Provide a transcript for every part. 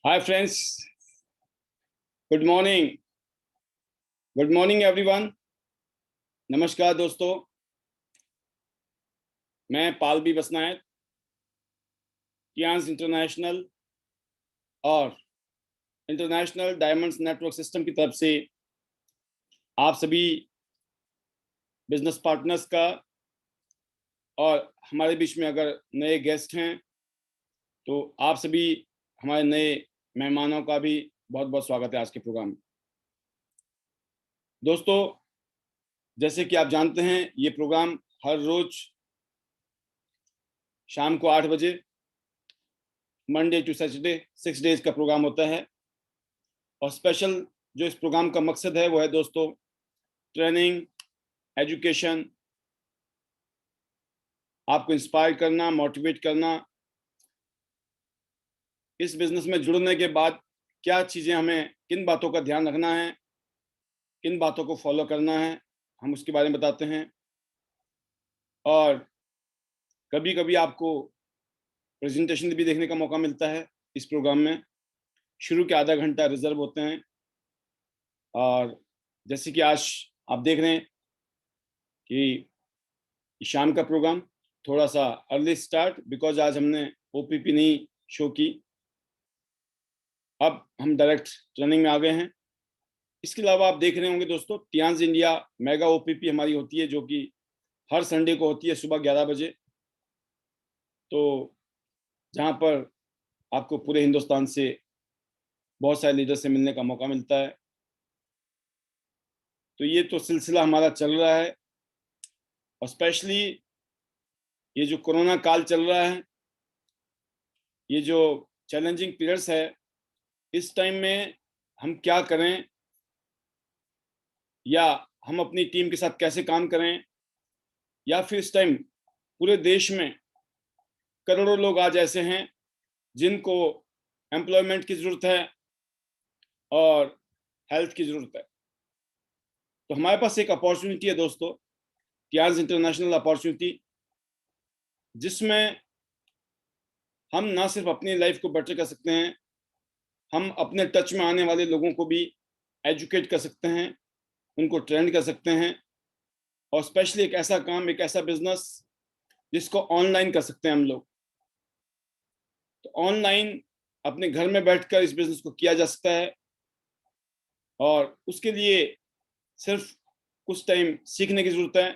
Hi friends, good morning. Good morning everyone. नमस्कार दोस्तों, मैं पाल बी बसनायक, टियांस इंटरनेशनल और इंटरनेशनल डायमंड्स नेटवर्क सिस्टम की तरफ से आप सभी बिजनेस पार्टनर्स का और हमारे बीच में अगर नए गेस्ट हैं तो आप सभी हमारे नए मेहमानों का भी बहुत बहुत स्वागत है आज के प्रोग्राम में। दोस्तों, जैसे कि आप जानते हैं, ये प्रोग्राम हर रोज शाम को 8 बजे मंडे टू सैटरडे 6 डेज का प्रोग्राम होता है। और स्पेशल जो इस प्रोग्राम का मकसद है वो है दोस्तों ट्रेनिंग, एजुकेशन, आपको इंस्पायर करना, मोटिवेट करना। इस बिजनेस में जुड़ने के बाद क्या चीज़ें हमें, किन बातों का ध्यान रखना है, किन बातों को फॉलो करना है, हम उसके बारे में बताते हैं। और कभी कभी आपको प्रेजेंटेशन भी देखने का मौका मिलता है इस प्रोग्राम में। शुरू के आधा घंटा रिजर्व होते हैं। और जैसे कि आज आप देख रहे हैं कि शाम का प्रोग्राम थोड़ा सा अर्ली स्टार्ट, बिकॉज आज हमने ओपीपी नहीं शो की। अब हम डायरेक्ट ट्रेनिंग में आ गए हैं। इसके अलावा आप देख रहे होंगे दोस्तों, टियांस इंडिया मेगा ओपीपी हमारी होती है, जो कि हर संडे को होती है सुबह 11 बजे। तो जहाँ पर आपको पूरे हिंदुस्तान से बहुत सारे लीडर से मिलने का मौका मिलता है। तो ये तो सिलसिला हमारा चल रहा है। और स्पेशली ये जो कोरोना काल चल रहा है, ये जो चैलेंजिंग पीरियड्स है, इस टाइम में हम क्या करें या हम अपनी टीम के साथ कैसे काम करें, या फिर इस टाइम पूरे देश में करोड़ों लोग आज ऐसे हैं जिनको एम्प्लॉयमेंट की ज़रूरत है और हेल्थ की ज़रूरत है। तो हमारे पास एक अपॉर्चुनिटी है दोस्तों, टियांस इंटरनेशनल अपॉर्चुनिटी, जिसमें हम ना सिर्फ अपनी लाइफ को बेटर कर सकते हैं, हम अपने टच में आने वाले लोगों को भी एजुकेट कर सकते हैं, उनको ट्रेंड कर सकते हैं। और स्पेशली एक ऐसा काम, एक ऐसा बिजनेस जिसको ऑनलाइन कर सकते हैं हम लोग। तो ऑनलाइन अपने घर में बैठकर इस बिजनेस को किया जा सकता है। और उसके लिए सिर्फ कुछ टाइम सीखने की जरूरत है,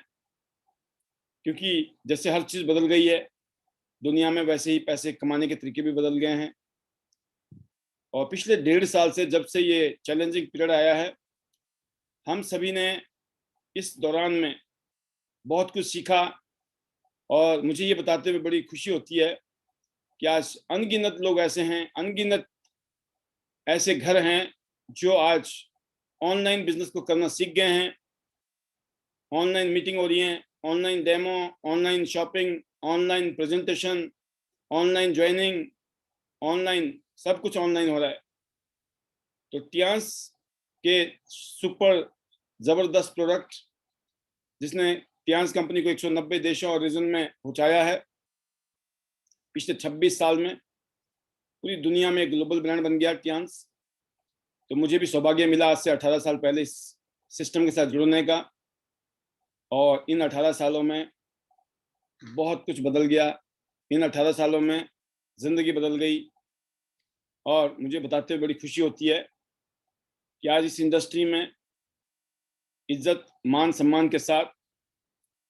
क्योंकि जैसे हर चीज़ बदल गई है दुनिया में, वैसे ही पैसे कमाने के तरीके भी बदल गए हैं। और पिछले 1.5 साल से, जब से ये चैलेंजिंग पीरियड आया है, हम सभी ने इस दौरान में बहुत कुछ सीखा। और मुझे ये बताते हुए बड़ी खुशी होती है कि आज अनगिनत लोग ऐसे हैं, अनगिनत ऐसे घर हैं जो आज ऑनलाइन बिजनेस को करना सीख गए हैं। ऑनलाइन मीटिंग हो रही है, online demo, online shopping, online presentation, online joining, online सब कुछ ऑनलाइन हो रहा है। तो टियांस के सुपर जबरदस्त प्रोडक्ट, जिसने टियांस कंपनी को 190 देशों और रीजन में पहुंचाया है पिछले 26 साल में, पूरी दुनिया में ग्लोबल ब्रांड बन गया टियांस। तो मुझे भी सौभाग्य मिला आज से 18 साल पहले इस सिस्टम के साथ जुड़ने का। और इन 18 सालों में बहुत कुछ बदल गया। इन 18 सालों में जिंदगी बदल गई। और मुझे बताते हुए बड़ी खुशी होती है कि आज इस इंडस्ट्री में इज्जत, मान सम्मान के साथ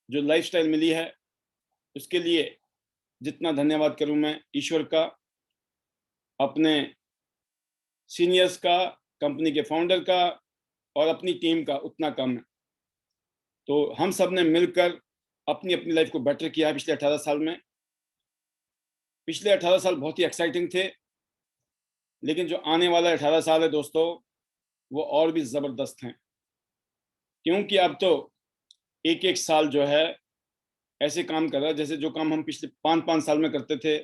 जो लाइफस्टाइल मिली है, उसके लिए जितना धन्यवाद करूं मैं ईश्वर का, अपने सीनियर्स का, कंपनी के फाउंडर का और अपनी टीम का, उतना कम है। तो हम सब ने मिलकर अपनी अपनी लाइफ को बेटर किया है पिछले 18 साल में। पिछले 18 साल बहुत ही एक्साइटिंग थे, लेकिन जो आने वाला 18 साल है दोस्तों, वो और भी ज़बरदस्त हैं। क्योंकि अब तो एक एक साल जो है ऐसे काम कर रहा है जैसे जो काम हम पिछले 5-5 साल में करते थे,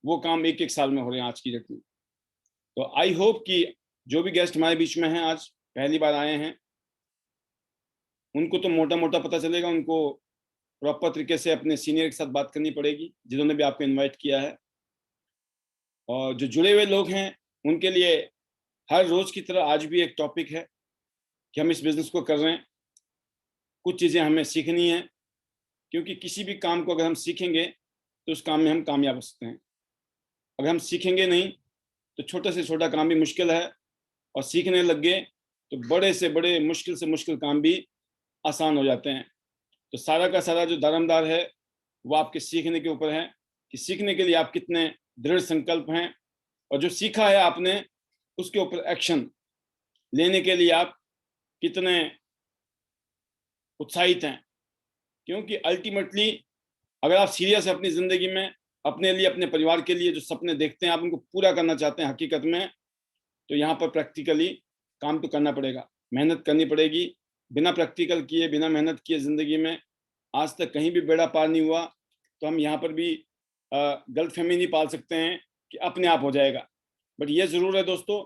वो काम एक एक साल में हो रहे हैं आज की डेट में। तो आई होप कि जो भी गेस्ट हमारे बीच में हैं, आज पहली बार आए हैं, उनको तो मोटा मोटा पता चलेगा। उनको प्रॉपर तरीके से अपने सीनियर के साथ बात करनी पड़ेगी, जिन्होंने भी आपको इनवाइट किया है। और जो जुड़े हुए लोग हैं, उनके लिए हर रोज की तरह आज भी एक टॉपिक है कि हम इस बिजनेस को कर रहे हैं। कुछ चीज़ें हमें सीखनी है, क्योंकि किसी भी काम को अगर हम सीखेंगे तो उस काम में हम कामयाब हो सकते हैं। अगर हम सीखेंगे नहीं तो छोटे से छोटा काम भी मुश्किल है, और सीखने लग गए तो बड़े से बड़े, मुश्किल से मुश्किल काम भी आसान हो जाते हैं। तो सारा का सारा जो दारोमदार है वो आपके सीखने के ऊपर है कि सीखने के लिए आप कितने दृढ़ संकल्प हैं, और जो सीखा है आपने उसके ऊपर एक्शन लेने के लिए आप कितने उत्साहित हैं। क्योंकि अल्टीमेटली अगर आप सीरियस है अपनी ज़िंदगी में, अपने लिए, अपने परिवार के लिए, जो सपने देखते हैं आप उनको पूरा करना चाहते हैं हकीकत में, तो यहाँ पर प्रैक्टिकली काम तो करना पड़ेगा, मेहनत करनी पड़ेगी। बिना प्रैक्टिकल किए, बिना मेहनत किए ज़िंदगी में आज तक कहीं भी बेड़ा पार नहीं हुआ। तो हम यहाँ पर भी गलतफहमी नहीं पाल सकते हैं कि अपने आप हो जाएगा। बट ये ज़रूर है दोस्तों,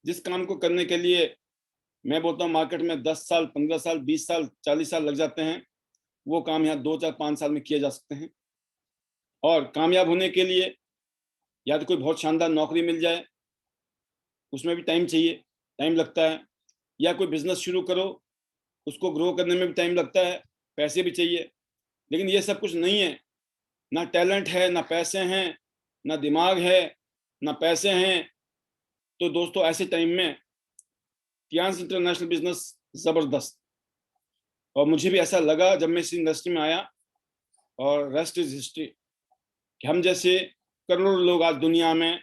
जिस काम को करने के लिए मैं बोलता हूँ मार्केट में 10 साल, 15 साल, 20 साल, 40 साल लग जाते हैं, वो काम यहाँ 2, 4, 5 साल में किए जा सकते हैं। और कामयाब होने के लिए या तो कोई बहुत शानदार नौकरी मिल जाए, उसमें भी टाइम चाहिए, टाइम लगता है, या कोई बिजनेस शुरू करो, उसको ग्रो करने में भी टाइम लगता है, पैसे भी चाहिए। लेकिन ये सब कुछ नहीं है, ना टैलेंट है, ना पैसे हैं, ना दिमाग है, ना पैसे हैं, तो दोस्तों ऐसे टाइम में टियान्स इंटरनेशनल बिजनेस ज़बरदस्त। और मुझे भी ऐसा लगा जब मैं इस इंडस्ट्री में आया, और रेस्ट इज हिस्ट्री, कि हम जैसे करोड़ों लोग आज दुनिया में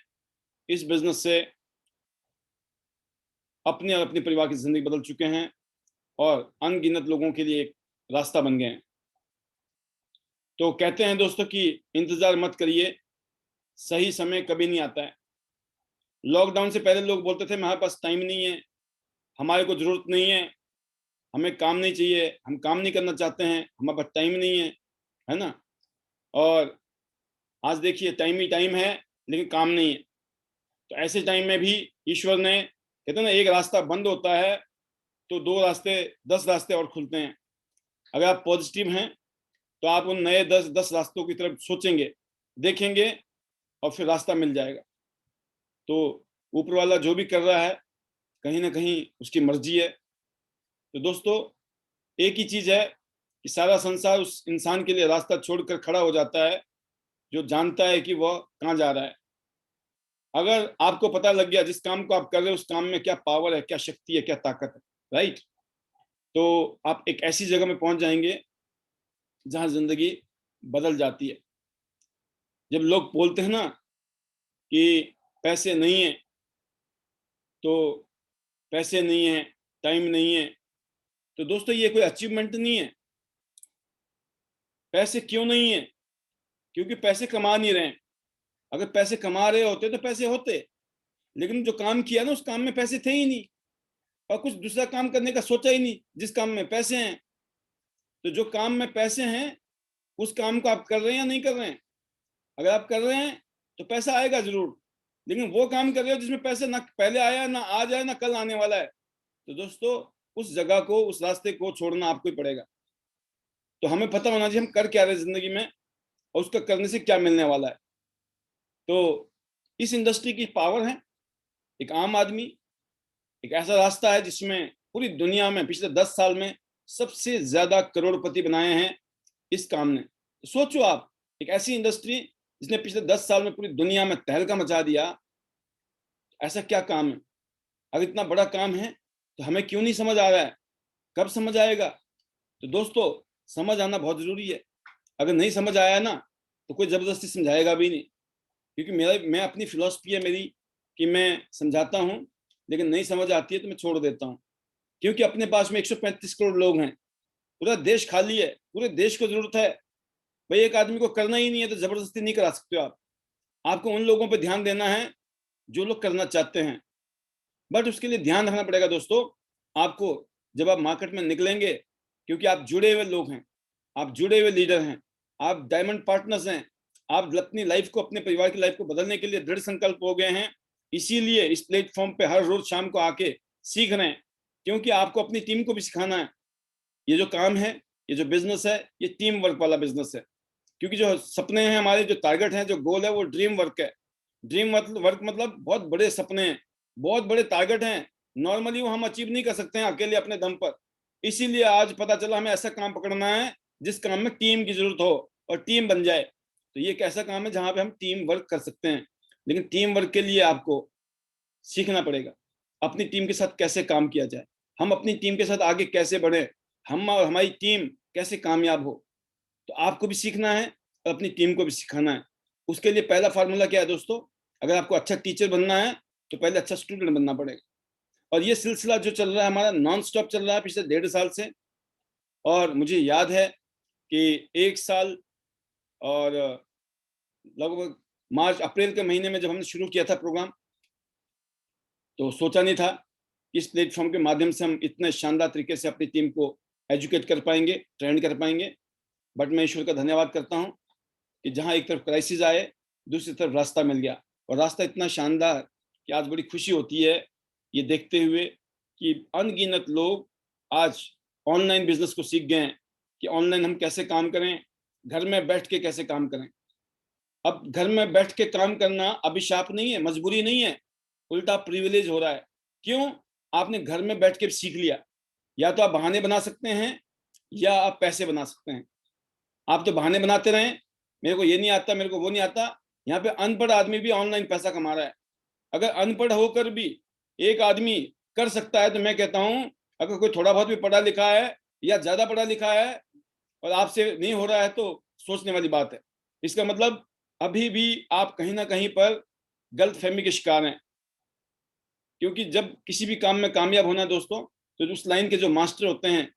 इस बिजनेस से अपने और अपने परिवार की जिंदगी बदल चुके हैं, और अनगिनत लोगों के लिए एक रास्ता बन गए हैं। तो कहते हैं दोस्तों कि इंतजार मत करिए, सही समय कभी नहीं आता है। लॉकडाउन से पहले लोग बोलते थे हमारे पास टाइम नहीं है, हमारे को जरूरत नहीं है, हमें काम नहीं चाहिए, हम काम नहीं करना चाहते हैं, हमारे पास टाइम नहीं है ना। और आज देखिए टाइम ही टाइम है, लेकिन काम नहीं है। तो ऐसे टाइम में भी ईश्वर ने, कहते हैं ना, एक रास्ता बंद होता है तो 2 रास्ते, 10 रास्ते और खुलते हैं। अगर आप पॉजिटिव हैं तो आप उन नए 10 रास्तों की तरफ सोचेंगे, देखेंगे, और फिर रास्ता मिल जाएगा। तो ऊपर वाला जो भी कर रहा है कहीं ना कहीं उसकी मर्जी है। तो दोस्तों एक ही चीज है कि सारा संसार उस इंसान के लिए रास्ता छोड़कर खड़ा हो जाता है जो जानता है कि वह कहाँ जा रहा है। अगर आपको पता लग गया जिस काम को आप कर रहे हो उस काम में क्या पावर है, क्या शक्ति है, क्या ताकत है, राइट, तो आप एक ऐसी जगह में पहुंच जाएंगे जहां जिंदगी बदल जाती है। जब लोग बोलते हैं ना कि पैसे नहीं है, तो पैसे नहीं है, टाइम नहीं है, तो दोस्तों ये कोई अचीवमेंट नहीं है। पैसे क्यों नहीं है? क्योंकि पैसे कमा नहीं रहे हैं। अगर पैसे कमा रहे होते तो पैसे होते, लेकिन जो काम किया ना उस काम में पैसे थे ही नहीं, और कुछ दूसरा काम करने का सोचा ही नहीं जिस काम में पैसे हैं। तो जो काम में पैसे हैं उस काम को आप कर रहे हैं या नहीं कर रहे हैं? अगर आप कर रहे हैं तो पैसा आएगा जरूर, लेकिन वो काम कर रहे हो जिसमें पैसे ना पहले आया, ना आज आया, ना कल आने वाला है, तो दोस्तों उस जगह को, उस रास्ते को छोड़ना आपको ही पड़ेगा। तो हमें पता होना चाहिए हम कर क्या रहे जिंदगी में, और उसका करने से क्या मिलने वाला है। तो इस इंडस्ट्री की पावर है, एक आम आदमी, एक ऐसा रास्ता है जिसमें पूरी दुनिया में पिछले 10 साल में सबसे ज्यादा करोड़पति बनाए हैं इस काम ने। तो सोचो आप, एक ऐसी इंडस्ट्री जिसने पिछले 10 साल में पूरी दुनिया में तहलका मचा दिया, ऐसा क्या काम है? अगर इतना बड़ा काम है तो हमें क्यों नहीं समझ आ रहा है? कब समझ आएगा? तो दोस्तों समझ आना बहुत जरूरी है। अगर नहीं समझ आया ना तो कोई जबरदस्ती समझाएगा भी नहीं, क्योंकि मैं अपनी फिलॉसफी है मेरी कि मैं समझाता हूँ, लेकिन नहीं समझ आती है तो मैं छोड़ देता हूँ। क्योंकि अपने पास में 135 करोड़ लोग हैं, पूरा देश खाली है, पूरे देश को जरूरत है। भाई एक आदमी को करना ही नहीं है तो जबरदस्ती नहीं करा सकते हो आप। आपको उन लोगों पर ध्यान देना है जो लोग करना चाहते हैं। बट उसके लिए ध्यान रखना पड़ेगा दोस्तों आपको, जब आप मार्केट में निकलेंगे, क्योंकि आप जुड़े हुए लोग हैं, आप जुड़े हुए लीडर हैं, आप डायमंड पार्टनर्स हैं, आप अपनी लाइफ को, अपने परिवार की लाइफ को बदलने के लिए दृढ़ संकल्प हो गए हैं। इसीलिए इस प्लेटफॉर्म पे हर रोज शाम को आके सीख रहे हैं, क्योंकि आपको अपनी टीम को भी सिखाना है। ये जो काम है, ये जो बिजनेस है, ये टीम वर्क वाला बिजनेस है। क्योंकि जो सपने हैं हमारे, जो टारगेट हैं, जो गोल है, वो ड्रीम वर्क है। ड्रीम मतलब वर्क मतलब बहुत बड़े सपने, बहुत बड़े टारगेट हैं, नॉर्मली वो हम अचीव नहीं कर सकते हैं अकेले अपने दम पर। इसीलिए आज पता चला हमें ऐसा काम पकड़ना है जिस काम में टीम की जरूरत हो और टीम बन जाए। तो ये एक ऐसा काम है जहां पे हम टीम वर्क कर सकते हैं, लेकिन टीम वर्क के लिए आपको सीखना पड़ेगा अपनी टीम के साथ कैसे काम किया जाए, हम अपनी टीम के साथ आगे कैसे बढ़े, हम और हमारी टीम कैसे कामयाब हो। तो आपको भी सीखना है और अपनी टीम को भी सिखाना है। उसके लिए पहला फार्मूला क्या है दोस्तों, अगर आपको अच्छा टीचर बनना है तो पहले अच्छा स्टूडेंट बनना पड़ेगा। और ये सिलसिला जो चल रहा है हमारा नॉन स्टॉप चल रहा है पिछले 1.5 साल से। और मुझे याद है कि 1 साल और लगभग मार्च अप्रैल के महीने में जब हमने शुरू किया था प्रोग्राम, तो सोचा नहीं था कि इस प्लेटफॉर्म के माध्यम से हम इतने शानदार तरीके से अपनी टीम को एजुकेट कर पाएंगे, ट्रेंड कर पाएंगे। बट मैं ईश्वर का धन्यवाद करता हूँ कि जहाँ एक तरफ क्राइसिस आए, दूसरी तरफ रास्ता मिल गया, और रास्ता इतना शानदार कि आज बड़ी खुशी होती है ये देखते हुए कि अनगिनत लोग आज ऑनलाइन बिजनेस को सीख गए हैं कि ऑनलाइन हम कैसे काम करें, घर में बैठ के कैसे काम करें। अब घर में बैठ के काम करना अभिशाप नहीं है, मजबूरी नहीं है, उल्टा प्रिविलेज हो रहा है। क्यों? आपने घर में बैठ के सीख लिया। या तो आप बहाने बना सकते हैं या आप पैसे बना सकते हैं। आप तो बहाने बनाते रहें, मेरे को ये नहीं आता, मेरे को वो नहीं आता। यहाँ पे अनपढ़ आदमी भी ऑनलाइन पैसा कमा रहा है। अगर अनपढ़ होकर भी एक आदमी कर सकता है तो मैं कहता हूँ अगर कोई थोड़ा बहुत भी पढ़ा लिखा है या ज्यादा पढ़ा लिखा है और आपसे नहीं हो रहा है तो सोचने वाली बात है। इसका मतलब अभी भी आप कहीं ना कहीं पर गलत फहमी के शिकार हैं। क्योंकि जब किसी भी काम में कामयाब होना है दोस्तों, तो उस लाइन के जो मास्टर होते हैं,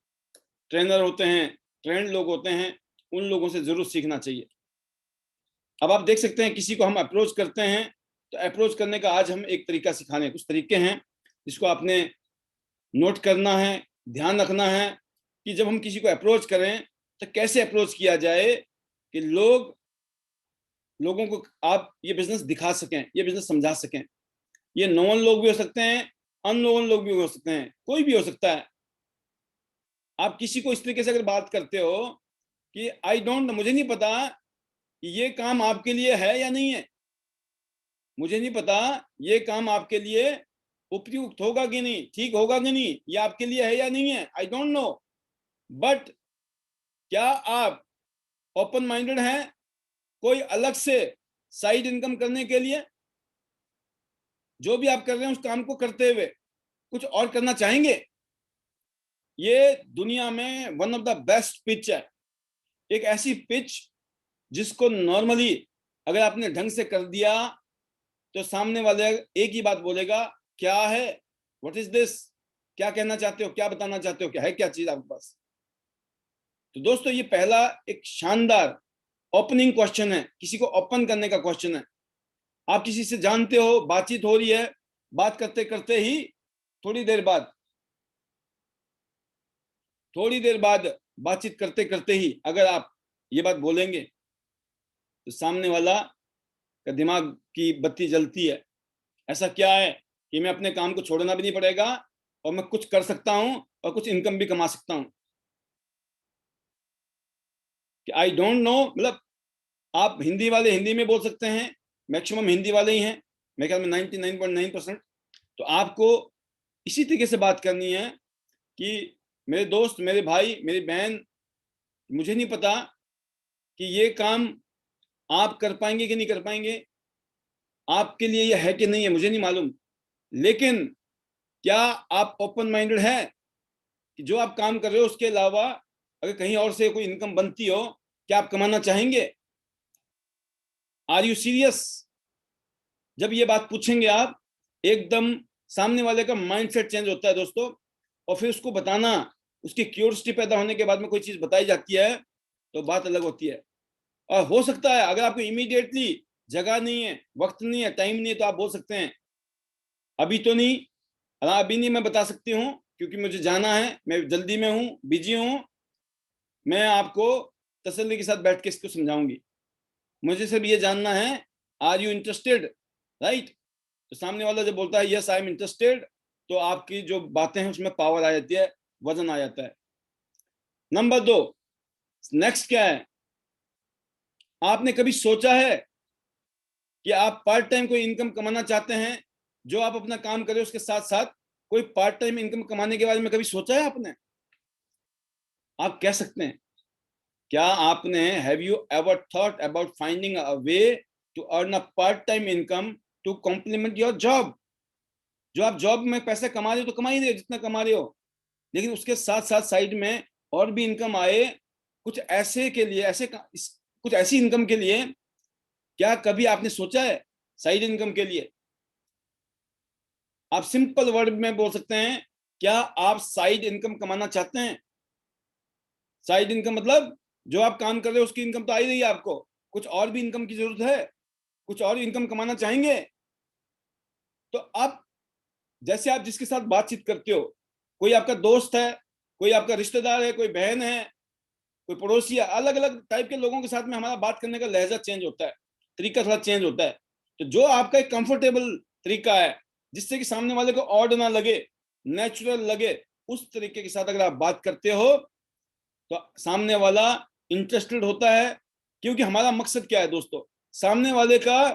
ट्रेनर होते हैं, ट्रेंड लोग होते हैं, उन लोगों से जरूर सीखना चाहिए। अब आप देख सकते हैं किसी को हम अप्रोच करते हैं तो अप्रोच करने का आज हम एक तरीका सिखाने, कुछ तरीके हैं जिसको आपने नोट करना है, ध्यान रखना है कि जब हम किसी को अप्रोच करें तो कैसे अप्रोच किया जाए कि लोगों को आप ये बिजनेस दिखा सकें, ये बिजनेस समझा सकें। ये नॉन लोग भी हो सकते हैं, अननोन लोग भी हो सकते हैं, कोई भी हो सकता है। आप किसी को इस तरीके से अगर बात करते हो कि आई डोंट, मुझे नहीं पता ये काम आपके लिए है या नहीं है, मुझे नहीं पता ये काम आपके लिए उपयुक्त होगा कि नहीं, ठीक होगा कि नहीं, ये आपके लिए है या नहीं है, आई डोंट नो। बट क्या आप ओपन माइंडेड हैं कोई अलग से साइड इनकम करने के लिए? जो भी आप कर रहे हैं उस काम को करते हुए कुछ और करना चाहेंगे? ये दुनिया में one of the best pitch है। एक ऐसी पिच जिसको नॉर्मली अगर आपने ढंग से कर दिया तो सामने वाले एक ही बात बोलेगा, क्या है, व्हाट इज दिस, क्या कहना चाहते हो, क्या बताना चाहते हो, क्या है, क्या चीज आपके पास। तो दोस्तों ये पहला एक शानदार ओपनिंग क्वेश्चन है, किसी को ओपन करने का क्वेश्चन है। आप किसी से जानते हो, बातचीत हो रही है, बात करते करते ही थोड़ी देर बाद बातचीत करते करते ही अगर आप ये बात बोलेंगे तो सामने वाला का दिमाग की बत्ती जलती है। ऐसा क्या है कि मैं अपने काम को छोड़ना भी नहीं पड़ेगा और मैं कुछ कर सकता हूं और कुछ इनकम भी कमा सकता हूं। कि आई डोंट नो, मतलब आप हिंदी वाले हिंदी में बोल सकते हैं, मैक्सिमम हिंदी वाले ही हैं मेरे ख्याल में 99.9%। तो आपको इसी तरीके से बात करनी है कि मेरे दोस्त, मेरे भाई, मेरी बहन, मुझे नहीं पता कि ये काम आप कर पाएंगे कि नहीं कर पाएंगे, आपके लिए ये है कि नहीं है मुझे नहीं मालूम, लेकिन क्या आप ओपन माइंडेड हैं कि जो आप काम कर रहे हो उसके अलावा अगर कहीं और से कोई इनकम बनती हो, क्या आप कमाना चाहेंगे? Are you serious? जब ये बात पूछेंगे आप, एकदम सामने वाले का माइंडसेट चेंज होता है दोस्तों। और फिर उसको बताना, उसकी क्यूरियोसिटी पैदा होने के बाद में कोई चीज बताई जाती है तो बात अलग होती है। और हो सकता है अगर आपको इमीडिएटली जगह नहीं है, वक्त नहीं है, टाइम नहीं है, तो आप बोल सकते हैं अभी तो नहीं, अभी नहीं, मैं बता सकती हूँ क्योंकि मुझे जाना है, मैं जल्दी में हूँ, बिजी हूँ, मैं आपको तसल्ली के साथ बैठ के इसको समझाऊंगी, मुझे सिर्फ ये जानना है आर यू इंटरेस्टेड, राइट। तो सामने वाला जब बोलता है यस आई एम इंटरेस्टेड, तो आपकी जो बातें हैं उसमें पावर आ जाती है, वजन आ जाता है। नंबर 2, नेक्स्ट क्या है, आपने कभी सोचा है कि आप पार्ट टाइम कोई इनकम कमाना चाहते हैं, जो आप अपना काम करें उसके साथ साथ कोई पार्ट टाइम इनकम कमाने के बारे में कभी सोचा है आपने? आप कह सकते हैं, क्या आपने have you ever thought about finding a way to earn a part time income to complement your job? जो आप जॉब में पैसे कमा रहे हो तो कमा ही रहे हो जितना कमा रहे हो, लेकिन उसके साथ साथ साइड में और भी इनकम आए, कुछ ऐसे के लिए, कुछ ऐसी इनकम के लिए क्या कभी आपने सोचा है? साइड इनकम के लिए आप सिंपल वर्ड में बोल सकते हैं, क्या आप साइड इनकम कमाना चाहते हैं? साइड इनकम मतलब जो आप काम कर रहे हो उसकी इनकम तो आ ही रही है आपको, कुछ और भी इनकम की जरूरत है, कुछ और इनकम कमाना चाहेंगे? तो आप जैसे आप जिसके साथ बातचीत करते हो, कोई आपका दोस्त है, कोई आपका रिश्तेदार है, कोई बहन है, कोई पड़ोसी है, अलग अलग टाइप के लोगों के साथ में हमारा बात करने का लहजा चेंज होता है, तरीका थोड़ा चेंज होता है। तो जो आपका एक कंफर्टेबल तरीका है, जिससे कि सामने वाले को ऑड ना लगे, नेचुरल लगे, उस तरीके के साथ अगर आप बात करते हो तो सामने वाला इंटरेस्टेड होता है। क्योंकि हमारा मकसद क्या है दोस्तों, सामने वाले का,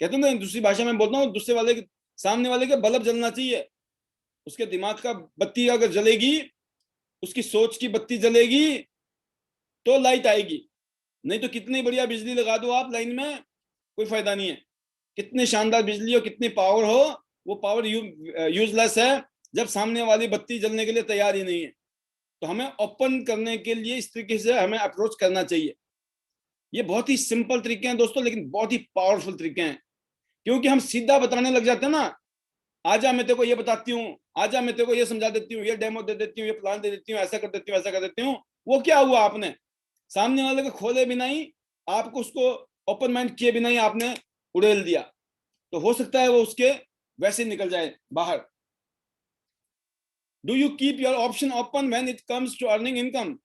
कहते हैं ना, दूसरी भाषा में बोलता हूँ, दूसरे वाले के, सामने वाले का बल्ब जलना चाहिए। उसके दिमाग का बत्ती अगर जलेगी, उसकी सोच की बत्ती जलेगी तो लाइट आएगी, नहीं तो कितनी बढ़िया बिजली लगा दो आप लाइन में, कोई फायदा नहीं है। कितनी शानदार बिजली हो, कितनी पावर हो, वो पावर यूजलेस है जब सामने वाली बत्ती जलने के लिए तैयार ही नहीं है। तो हमें ओपन करने के लिए इस तरीके से हमें अप्रोच करना चाहिए। ये बहुत ही सिंपल तरीके हैं दोस्तों, लेकिन बहुत ही पावरफुल तरीके हैं। क्योंकि हम सीधा बताने लग जाते हैं ना, आजा मैं तेरे को ये बताती हूँ, आजा मैं तेरे को ये समझा देती हूँ, ये डेमो दे देती हूँ, ये प्लान दे देती हूँ, ऐसा कर देती हूँ, ऐसा कर देती हूँ। वो क्या हुआ, आपने सामने वाले को खोले बिना ही, आपको उसको ओपन माइंड किए बिना ही आपने उड़ेल दिया। तो हो सकता है वो उसके वैसे निकल जाए बाहर। Do you keep your option open when it comes to earning income?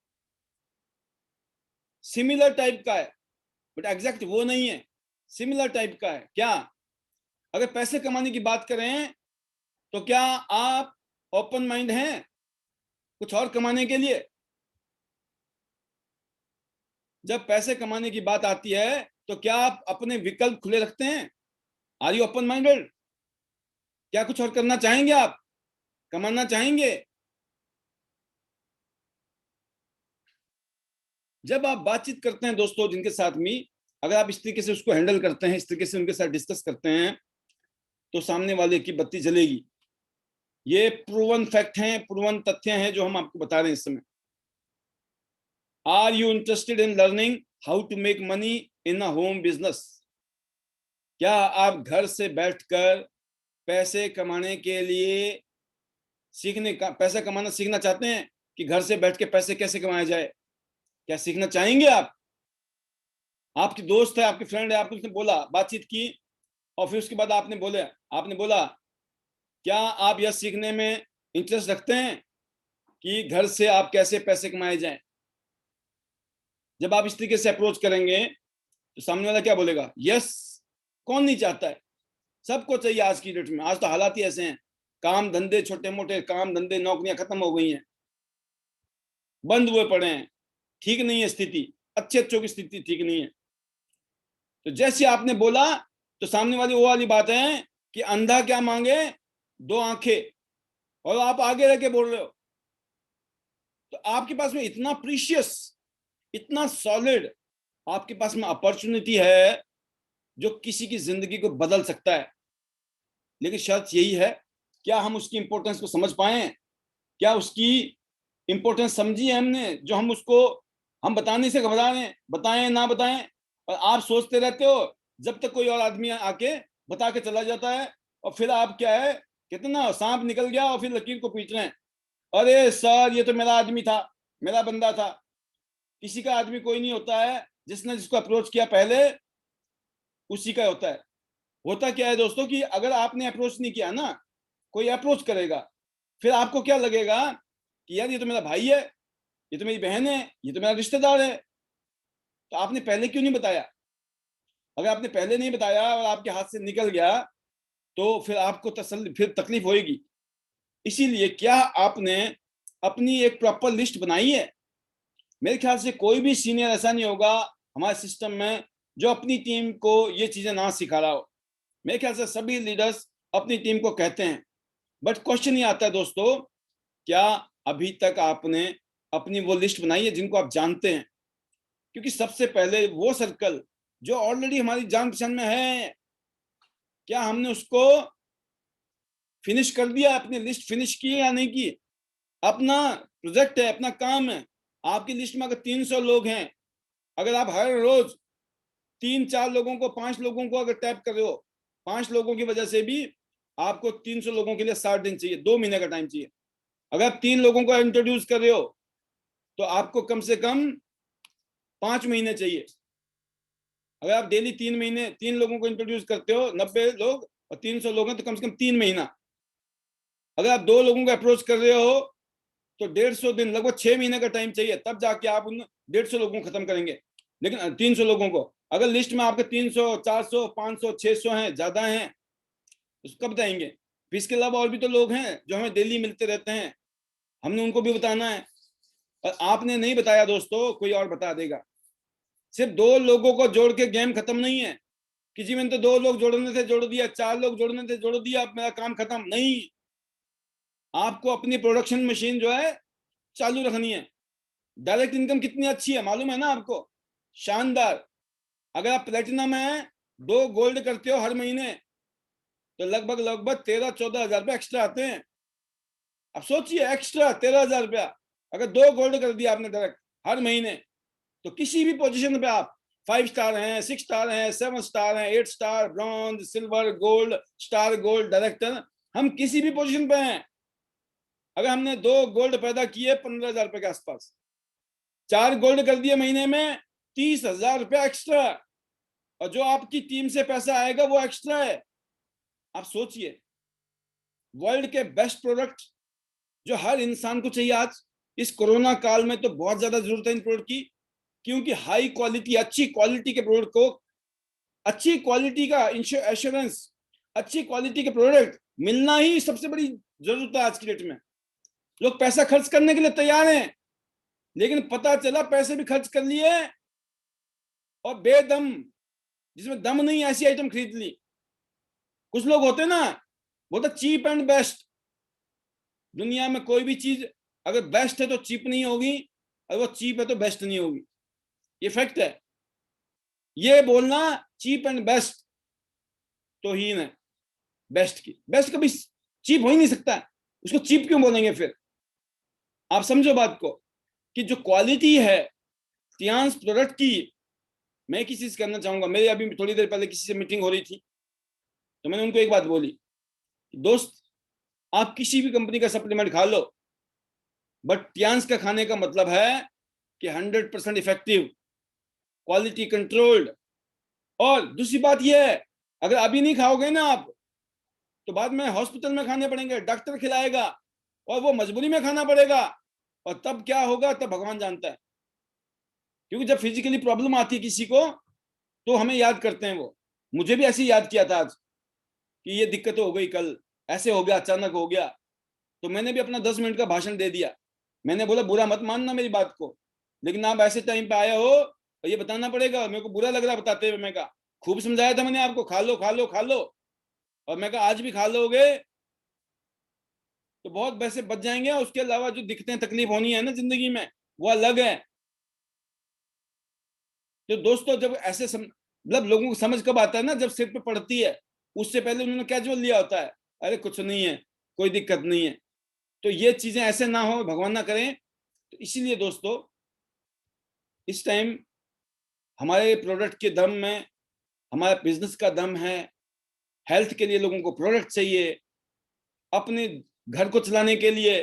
Similar type का है, बट एग्जैक्ट वो नहीं है, सिमिलर टाइप का है। क्या, अगर पैसे कमाने की बात करें तो क्या आप ओपन माइंड हैं कुछ और कमाने के लिए? जब पैसे कमाने की बात आती है तो क्या आप अपने विकल्प खुले रखते हैं? Are you open minded? क्या कुछ और करना चाहेंगे, आप कमाना चाहेंगे? जब आप बातचीत करते हैं दोस्तों जिनके साथ में, अगर आप इस तरीके से उसको हैंडल करते हैं, इस तरीके से उनके साथ डिस्कस करते हैं, तो सामने वाले की बत्ती जलेगी। ये प्रूवन फैक्ट हैं, प्रूवन तथ्य हैं जो हम आपको बता रहे हैं इस समय। Are you interested in learning how to make money in a home business? क्या आप घर से बैठकर पैसे कमाने के लिए पैसा कमाना सीखना चाहते हैं कि घर से बैठ के पैसे कैसे कमाया जाए? क्या सीखना चाहेंगे आप? आपकी दोस्त है, आपकी फ्रेंड है, आपने उसने बोला, बातचीत की, और फिर उसके बाद आपने बोला क्या आप यह सीखने में इंटरेस्ट रखते हैं कि घर से आप कैसे पैसे कमाए जाएं? जब आप इस तरीके से अप्रोच करेंगे तो सामने वाला क्या बोलेगा? यस। कौन नहीं चाहता है, सबको चाहिए आज की डेट में। आज तो हालात ही ऐसे हैं, काम धंधे, छोटे मोटे काम धंधे, नौकरियां खत्म हो गई हैं, बंद हुए पड़े हैं, ठीक नहीं है स्थिति, अच्छे अच्छों की स्थिति ठीक नहीं है। तो जैसे आपने बोला तो सामने वाली वो वाली बात है कि अंधा क्या मांगे, दो आंखें, और आप आगे रह के बोल रहे हो। तो आपके पास में इतना प्रीशियस, इतना सॉलिड आपके पास में अपॉर्चुनिटी है जो किसी की जिंदगी को बदल सकता है। लेकिन शर्त यही है, क्या हम उसकी इंपॉर्टेंस को समझ पाए? क्या उसकी इंपॉर्टेंस समझी है हमने, जो हम उसको, हम बताने से घबरा रहे हैं, बताएं ना बताएं। और आप सोचते रहते हो जब तक कोई और आदमी आके बता के चला जाता है, और फिर आप क्या है, कितना सांप निकल गया और फिर लकीर को पीट रहे हैं। अरे सर, ये तो मेरा आदमी था, मेरा बंदा था। किसी का आदमी कोई नहीं होता है, जिसने जिसको अप्रोच किया पहले उसी का होता है। होता क्या है दोस्तों कि अगर आपने अप्रोच नहीं किया ना, कोई अप्रोच करेगा, फिर आपको क्या लगेगा कि यार ये तो मेरा भाई है, ये तो मेरी बहन है, ये तो मेरा रिश्तेदार है, तो आपने पहले क्यों नहीं बताया? अगर आपने पहले नहीं बताया और आपके हाथ से निकल गया तो फिर आपको तसल्ली, फिर तकलीफ होगी। इसीलिए क्या आपने अपनी एक प्रॉपर लिस्ट बनाई है? मेरे ख्याल से कोई भी सीनियर ऐसा नहीं होगा हमारे सिस्टम में जो अपनी टीम को ये चीजें ना सिखा रहा हो। मेरे ख्याल से सभी लीडर्स अपनी टीम को कहते हैं, बट क्वेश्चन ये आता है दोस्तों, क्या अभी तक आपने अपनी वो लिस्ट बनाई है जिनको आप जानते हैं? क्योंकि सबसे पहले वो सर्कल जो ऑलरेडी हमारी जान पहचान में है, क्या हमने उसको फिनिश कर दिया? अपनी लिस्ट फिनिश की या नहीं की? अपना प्रोजेक्ट है, अपना काम है। आपकी लिस्ट में अगर 300 लोग हैं, अगर आप हर रोज 3-4 लोगों को, 5 लोगों को अगर टैप कर रहे हो, 5 लोगों की वजह से भी आपको 300 लोगों के लिए 60 दिन चाहिए, 2 महीने का टाइम चाहिए। अगर आप 3 लोगों को इंट्रोड्यूस कर रहे हो तो आपको कम से कम 5 महीने चाहिए। अगर आप डेली 3 महीने 3 लोगों को इंट्रोड्यूस करते हो, 90 लोग और 300 लोग हैं, तो कम से कम 3 महीना। अगर आप 2 लोगों को अप्रोच कर रहे हो तो 150 दिन, लगभग 6 महीने का टाइम चाहिए, तब जाके आप उन 150 लोगों को खत्म करेंगे। लेकिन 300 लोगों को, अगर लिस्ट में आपके 300, 400, 500, 600 हैं, ज्यादा हैं, तो कब बताएंगे? फिर इसके अलावा और भी तो लोग हैं जो हमें डेली मिलते रहते हैं, हमने उनको भी बताना है। और आपने नहीं बताया दोस्तों, कोई और बता देगा। सिर्फ 2 लोगों को जोड़ के गेम खत्म नहीं है कि जी मैंने तो 2 लोग जोड़ने थे जोड़ दिया, 4 लोग जोड़ने थे जोड़ दिया, अब मेरा काम खत्म नहीं। आपको अपनी प्रोडक्शन मशीन जो है चालू रखनी है। डायरेक्ट इनकम कितनी अच्छी है मालूम है ना आपको? शानदार। अगर आप प्लेटिनम है, 2 गोल्ड करते हो हर महीने, तो लगभग लगभग 13-14 हजार रुपये एक्स्ट्रा आते हैं। अब सोचिए, एक्स्ट्रा 13 हजार रुपया अगर 2 गोल्ड कर दिया आपने डायरेक्ट हर महीने, तो किसी भी पोजीशन पे आप 5 स्टार हैं, 6 स्टार हैं, 7 स्टार हैं, 8 star, bronze, silver, gold, star gold, director, हम किसी भी पोजीशन पे हैं, अगर हमने 2 गोल्ड पैदा किए 15 हजार रुपए के आसपास, 4 गोल्ड कर दिए महीने में, 30 हजार रुपया एक्स्ट्रा। और जो आपकी टीम से पैसा आएगा वो एक्स्ट्रा है। आप सोचिए, वर्ल्ड के बेस्ट प्रोडक्ट जो हर इंसान को चाहिए आज इस कोरोना काल में, तो बहुत ज्यादा जरूरत है इन प्रोडक्ट की, क्योंकि हाई क्वालिटी, अच्छी क्वालिटी के प्रोडक्ट को, अच्छी क्वालिटी का एश्योरेंस, अच्छी क्वालिटी के प्रोडक्ट मिलना ही सबसे बड़ी जरूरत है आज की डेट में। लोग पैसा खर्च करने के लिए तैयार हैं, लेकिन पता चला पैसे भी खर्च कर लिए और बेदम, जिसमें दम नहीं, ऐसी आइटम खरीद ली। कुछ लोग होते ना, वो तो चीप एंड बेस्ट। दुनिया में कोई भी चीज अगर बेस्ट है तो चीप नहीं होगी, और वो चीप है तो बेस्ट नहीं होगी, ये फैक्ट है। ये बोलना चीप एंड बेस्ट तो ही है बेस्ट की, बेस्ट कभी चीप हो ही नहीं सकता, उसको चीप क्यों बोलेंगे फिर? आप समझो बात को, कि जो क्वालिटी है टियांस प्रोडक्ट की, मैं किसी से कहना चाहूंगा, मेरे अभी थोड़ी देर पहले किसी से मीटिंग हो रही थी, तो मैंने उनको एक बात बोली, दोस्त आप किसी भी कंपनी का सप्लीमेंट खा लो, बट टियांस का खाने का मतलब है कि 100% इफेक्टिव, क्वालिटी कंट्रोल्ड। और दूसरी बात यह है, अगर अभी नहीं खाओगे ना आप, तो बाद में हॉस्पिटल में खाने पड़ेंगे, डॉक्टर खिलाएगा, और वो मजबूरी में खाना पड़ेगा, और तब क्या होगा तब भगवान जानता है। क्योंकि जब फिजिकली प्रॉब्लम आती है किसी को, तो हमें याद करते हैं वो। मुझे भी ऐसे ही याद किया था आज कि ये दिक्कत हो गई, कल ऐसे हो गया, अचानक हो गया, तो मैंने भी अपना 10 मिनट का भाषण दे दिया। मैंने बोला बुरा मत मानना मेरी बात को, लेकिन आप ऐसे टाइम पे आए हो और ये बताना पड़ेगा, मेरे को बुरा लग रहा बताते हुए। मैं कहा खूब समझाया था मैंने आपको, खा लो खा लो खा लो, और मैं कहा आज भी खा लोगे तो बहुत पैसे बच जाएंगे, और उसके अलावा जो दिक्कतें तकलीफ होनी है ना जिंदगी में, वो अलग है। तो दोस्तों जब ऐसे मतलब लोगों को समझ कब आता है ना, जब सिर पे पड़ती है, उससे पहले उन्होंने कैजुअल लिया होता है, अरे कुछ नहीं है, कोई दिक्कत नहीं है। तो ये चीजें ऐसे ना हो, भगवान ना करें। तो इसीलिए दोस्तों इस टाइम हमारे प्रोडक्ट के दम में हमारे बिजनेस का दम है। हेल्थ के लिए लोगों को प्रोडक्ट चाहिए, अपने घर को चलाने के लिए,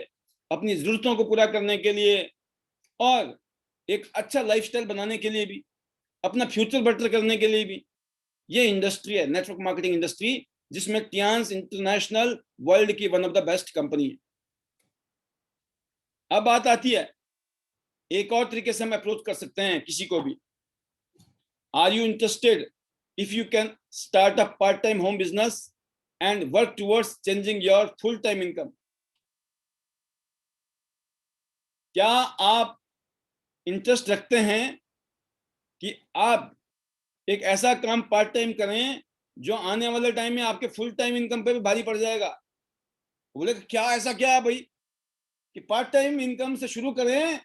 अपनी जरूरतों को पूरा करने के लिए, और एक अच्छा लाइफस्टाइल बनाने के लिए भी, अपना फ्यूचर बेटर करने के लिए भी। ये इंडस्ट्री है नेटवर्क मार्केटिंग इंडस्ट्री, जिसमें टियांस इंटरनेशनल वर्ल्ड की one of the best company है। अब बात आती है, एक और तरीके से हम अप्रोच कर सकते हैं किसी को भी। Are you interested if you can start a part time home business and work towards changing your full time income? क्या आप इंटरेस्ट रखते हैं कि आप एक ऐसा काम पार्ट टाइम करें जो आने वाले टाइम में आपके फुल टाइम इनकम पे भी भारी पड़ जाएगा। बोले क्या ऐसा क्या है भाई कि पार्ट टाइम इनकम से शुरू करें,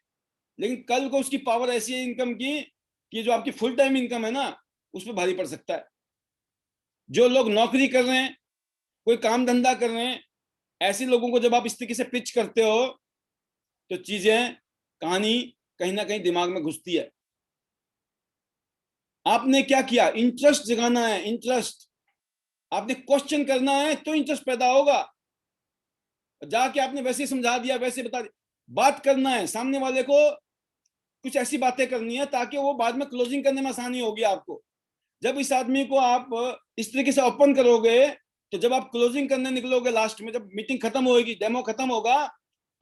लेकिन कल को उसकी पावर ऐसी है इनकम की कि जो आपकी फुल टाइम इनकम है ना, उस पर भारी पड़ सकता है। जो लोग नौकरी कर रहे हैं, कोई काम धंधा कर रहे हैं, ऐसे लोगों को जब आप इस तरीके से पिच करते हो तो चीजें, कहानी कहीं ना कहीं दिमाग में घुसती है। आपने क्या किया, इंटरेस्ट जगाना है, इंटरेस्ट। आपने क्वेश्चन करना है तो इंटरेस्ट पैदा होगा। जाके आपने वैसे समझा दिया, वैसे बता दिया। बात करना है, सामने वाले को कुछ ऐसी बातें करनी है ताकि वो बाद में क्लोजिंग करने में आसानी होगी आपको। जब इस आदमी को आप इस तरीके से ओपन करोगे तो जब आप क्लोजिंग करने निकलोगे, लास्ट में जब मीटिंग खत्म होगी, डेमो खत्म होगा,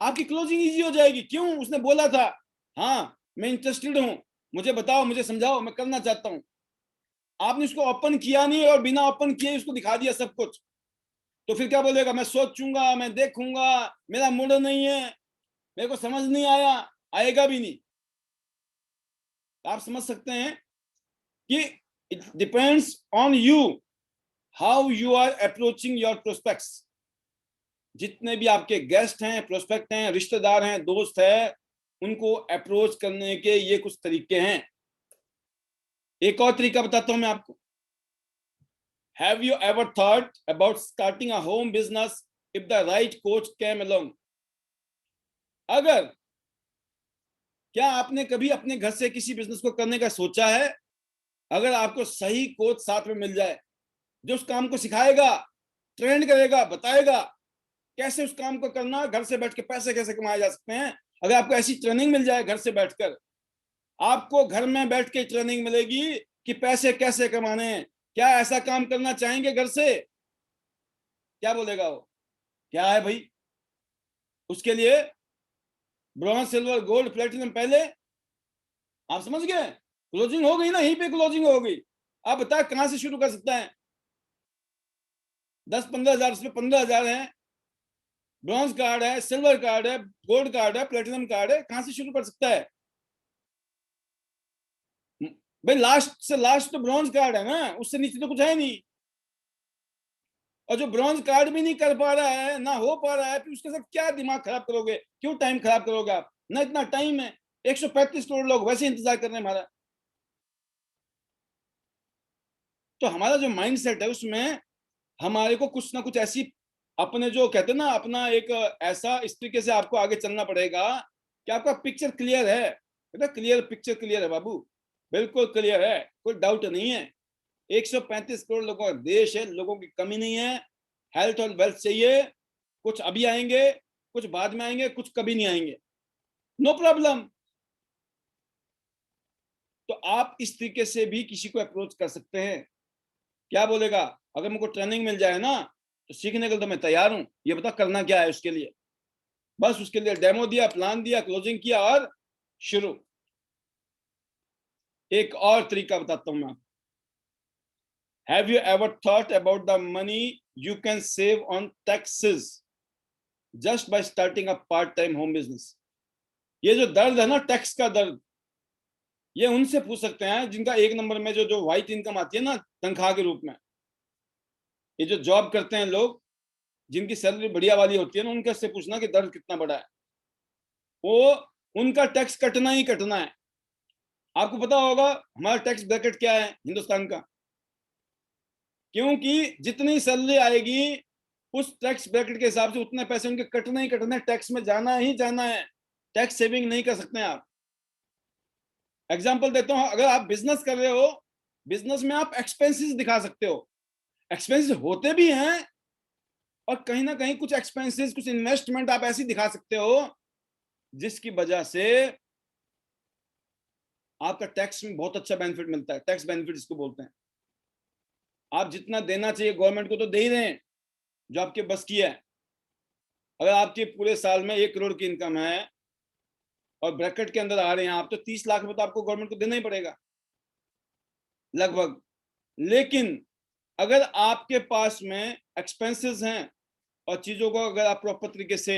आपकी क्लोजिंग इजी हो जाएगी। क्यों? उसने बोला था हाँ मैं इंटरेस्टेड हूं, मुझे बताओ, मुझे समझाओ, मैं करना चाहता हूं। आपने उसको ओपन किया नहीं और बिना ओपन किए उसको दिखा दिया सब कुछ, तो फिर क्या बोलेगा, मैं सोचूंगा, मैं देखूंगा, मेरा मूड नहीं है, मेरे को समझ नहीं आया, आएगा भी नहीं। आप समझ सकते हैं कि it depends on you how you are approaching your prospects. जितने भी आपके गेस्ट हैं, प्रोस्पेक्ट हैं, रिश्तेदार हैं, दोस्त हैं, उनको अप्रोच करने के ये कुछ तरीके हैं। एक और तरीका बताता हूं मैं आपको। Have you ever thought about starting a home business if the right coach came along? अगर, क्या आपने कभी अपने घर से किसी बिजनेस को करने का सोचा है? अगर आपको सही कोच साथ में मिल जाए, जो उस काम को सिखाएगा, ट्रेंड करेगा, बताएगा कैसे उस काम को करना, घर से बैठ के पैसे कैसे कमाए जा सकते हैं, अगर आपको ऐसी ट्रेनिंग मिल जाए घर से बैठकर, आपको घर में बैठ के ट्रेनिंग मिलेगी कि पैसे कैसे कमाने हैं, क्या ऐसा काम करना चाहेंगे घर से? क्या बोलेगा वो? क्या है भाई? उसके लिए ब्रॉन्ज, सिल्वर, गोल्ड, प्लेटिनम पहले। आप समझ गए? क्लोजिंग हो गई ना, यहीं पे क्लोजिंग हो गई। आप बता कहां से शुरू कर सकता है? 10-15 हजार, उसमें 15 हजार है, ब्रॉन्ज कार्ड है, सिल्वर कार्ड है, गोल्ड कार्ड है, प्लेटिनम कार्ड है, कहां से शुरू कर सकता है भाई? लास्ट से लास्ट तो ब्रॉन्ज कार्ड है ना, उससे नीचे तो कुछ है नहीं। और जो ब्रॉन्ज कार्ड भी नहीं कर पा रहा है, ना हो पा रहा है, फिर उसके साथ क्या दिमाग खराब करोगे? क्यों टाइम खराब करोगे आप? ना इतना टाइम है, 135 करोड़ लोग वैसे इंतजार कर रहे हैं हमारा। तो हमारा जो माइंड सेट है उसमें हमारे को कुछ ना कुछ ऐसी, अपने जो कहते हैं ना, अपना एक ऐसा इस तरीके से आपको आगे चलना पड़ेगा कि आपका पिक्चर क्लियर है। बेटा क्लियर पिक्चर, क्लियर है बाबू, बिल्कुल क्लियर है, कोई डाउट नहीं है। 135 करोड़ लोगों का देश है, लोगों की कमी नहीं है। हेल्थ और वेल्थ चाहिए, कुछ अभी आएंगे, कुछ बाद में आएंगे, कुछ कभी नहीं आएंगे, नो प्रॉब्लम। तो आप इस तरीके से भी किसी को अप्रोच कर सकते हैं। क्या बोलेगा, अगर मुझको ट्रेनिंग मिल जाए ना तो सीखने के लिए तो मैं तैयार हूं, ये बता करना क्या है उसके लिए। बस उसके लिए डेमो दिया, प्लान दिया, क्लोजिंग किया और शुरू। एक और तरीका बताता हूं मैं। Have you ever thought about the money you can save on taxes just by starting a part time home business? ये जो दर्द है ना, टैक्स का दर्द, ये उनसे पूछ सकते हैं जिनका एक नंबर में जो जो व्हाइट इनकम आती है ना, तनख्वाह के रूप में। ये जो जॉब करते हैं लोग, जिनकी सैलरी बढ़िया वाली होती है ना, उनके से पूछना कि दर्द कितना बड़ा है। वो, उनका टैक्स कटना ही कटना है। आपको पता होगा हमारा टैक्स ब्रैकेट क्या है हिंदुस्तान का, क्योंकि जितनी सैलरी आएगी उस टैक्स ब्रैकेट के हिसाब से उतने पैसे उनके कटने ही कटने, टैक्स में जाना ही जाना है। टैक्स सेविंग नहीं कर सकते आप। एग्जांपल देता हूं, अगर आप बिजनेस कर रहे हो, बिजनेस में आप एक्सपेंसेस दिखा सकते हो, एक्सपेंसेस होते भी हैं, और कहीं ना कहीं कुछ एक्सपेंसेस, कुछ इन्वेस्टमेंट आप ऐसी दिखा सकते हो जिसकी वजह से आपका टैक्स में बहुत अच्छा बेनिफिट मिलता है। टैक्स बेनिफिट इसको बोलते हैं। आप जितना देना चाहिए गवर्नमेंट को तो दे ही रहे हैं, जो आपके बस की है। अगर आपके पूरे साल में 1 करोड़ की इनकम है और ब्रैकेट के अंदर आ रहे हैं आप, तो 30 लाख में तो आपको गवर्नमेंट को देना ही पड़ेगा लगभग। लेकिन अगर आपके पास में एक्सपेंसेस हैं और चीजों को अगर आप प्रॉपर तरीके से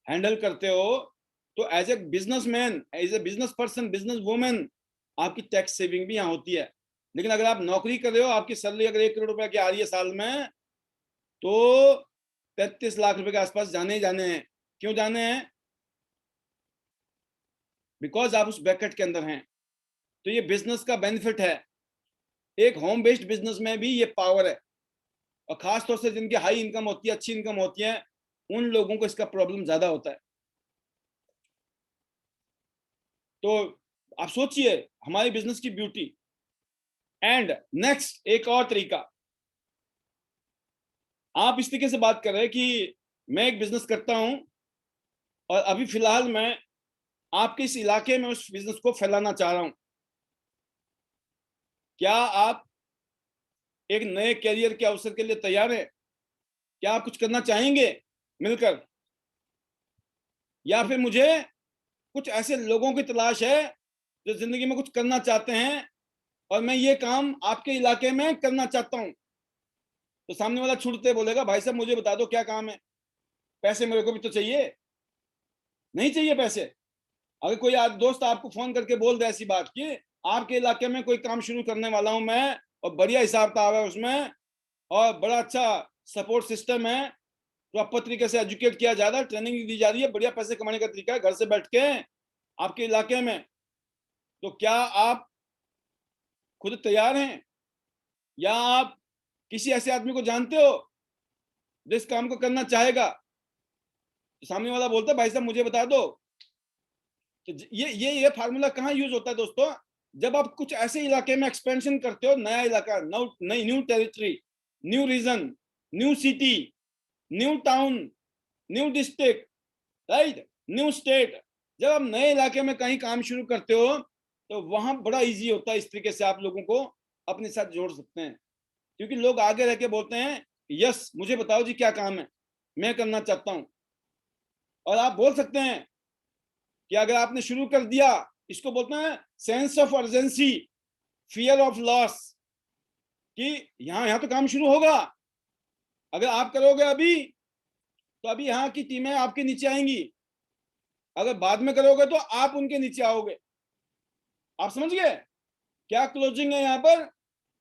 हैंडल करते हो, तो as a businessman, as a business person, business women, आपकी टैक्स सेविंग भी यहाँ होती है। लेकिन अगर आप नौकरी कर रहे हो, आपकी सैलरी अगर 1 करोड़ रुपए की आ रही है साल में, तो 33 लाख रुपए के आसपास जाने ही जाने हैं। क्यों जाने हैं? बिकॉज आप उस ब्रैकेट के अंदर हैं। तो ये बिजनेस का बेनिफिट है। एक होम बेस्ड बिजनेस में भी ये पावर है, और खास तौर से जिनकी हाई इनकम होती है, अच्छी इनकम होती है, उन लोगों को इसका प्रॉब्लम ज्यादा होता है। तो आप सोचिए हमारी बिजनेस की ब्यूटी। एंड नेक्स्ट एक और तरीका, आप इस तरीके से बात कर रहे हैं कि मैं एक बिजनेस करता हूं और अभी फिलहाल मैं आपके इस इलाके में उस बिजनेस को फैलाना चाह रहा हूं। क्या आप एक नए कैरियर के अवसर के लिए तैयार हैं? क्या आप कुछ करना चाहेंगे मिलकर? या फिर मुझे कुछ ऐसे लोगों की तलाश है जो जिंदगी में कुछ करना चाहते हैं और मैं ये काम आपके इलाके में करना चाहता हूं? तो सामने वाला छूटते बोलेगा, भाई साहब मुझे बता दो क्या काम है, पैसे मेरे को भी तो चाहिए। नहीं चाहिए पैसे? अगर कोई दोस्त आपको फोन करके बोल दे ऐसी बात कि आपके इलाके में कोई काम शुरू करने वाला हूं मैं, और बढ़िया हिसाब किताब है उसमें, और बड़ा अच्छा सपोर्ट सिस्टम है, प्रॉपर तरीके से एजुकेट किया जा रहा है, ट्रेनिंग दी जा रही है, बढ़िया पैसे कमाने का तरीका है घर से बैठ के आपके इलाके में, तो क्या आप खुद तैयार हैं? या आप किसी ऐसे आदमी को जानते हो जो इस काम को करना चाहेगा? तो सामने वाला बोलता है, भाई साहब मुझे बता दो। तो ये फार्मूला कहाँ यूज होता है दोस्तों? जब आप कुछ ऐसे इलाके में एक्सपेंशन करते हो, नया इलाका, नई new territory, new region, new city, new town, new district, right, new state. जब आप नए इलाके में कहीं काम शुरू करते हो तो वहां बड़ा इजी होता है, इस तरीके से आप लोगों को अपने साथ जोड़ सकते हैं, क्योंकि लोग आगे रह के बोलते हैं, यस मुझे बताओ जी क्या काम है, मैं करना चाहता हूं। और आप बोल सकते हैं कि अगर आपने शुरू कर दिया, इसको बोलते हैं sense of urgency, fear of loss, कि यहां यहां तो काम शुरू होगा, अगर आप करोगे अभी तो अभी यहाँ की टीमें आपके नीचे आएंगी, अगर बाद में करोगे तो आप उनके नीचे आओगे। आप समझ गए क्या क्लोजिंग है यहाँ पर?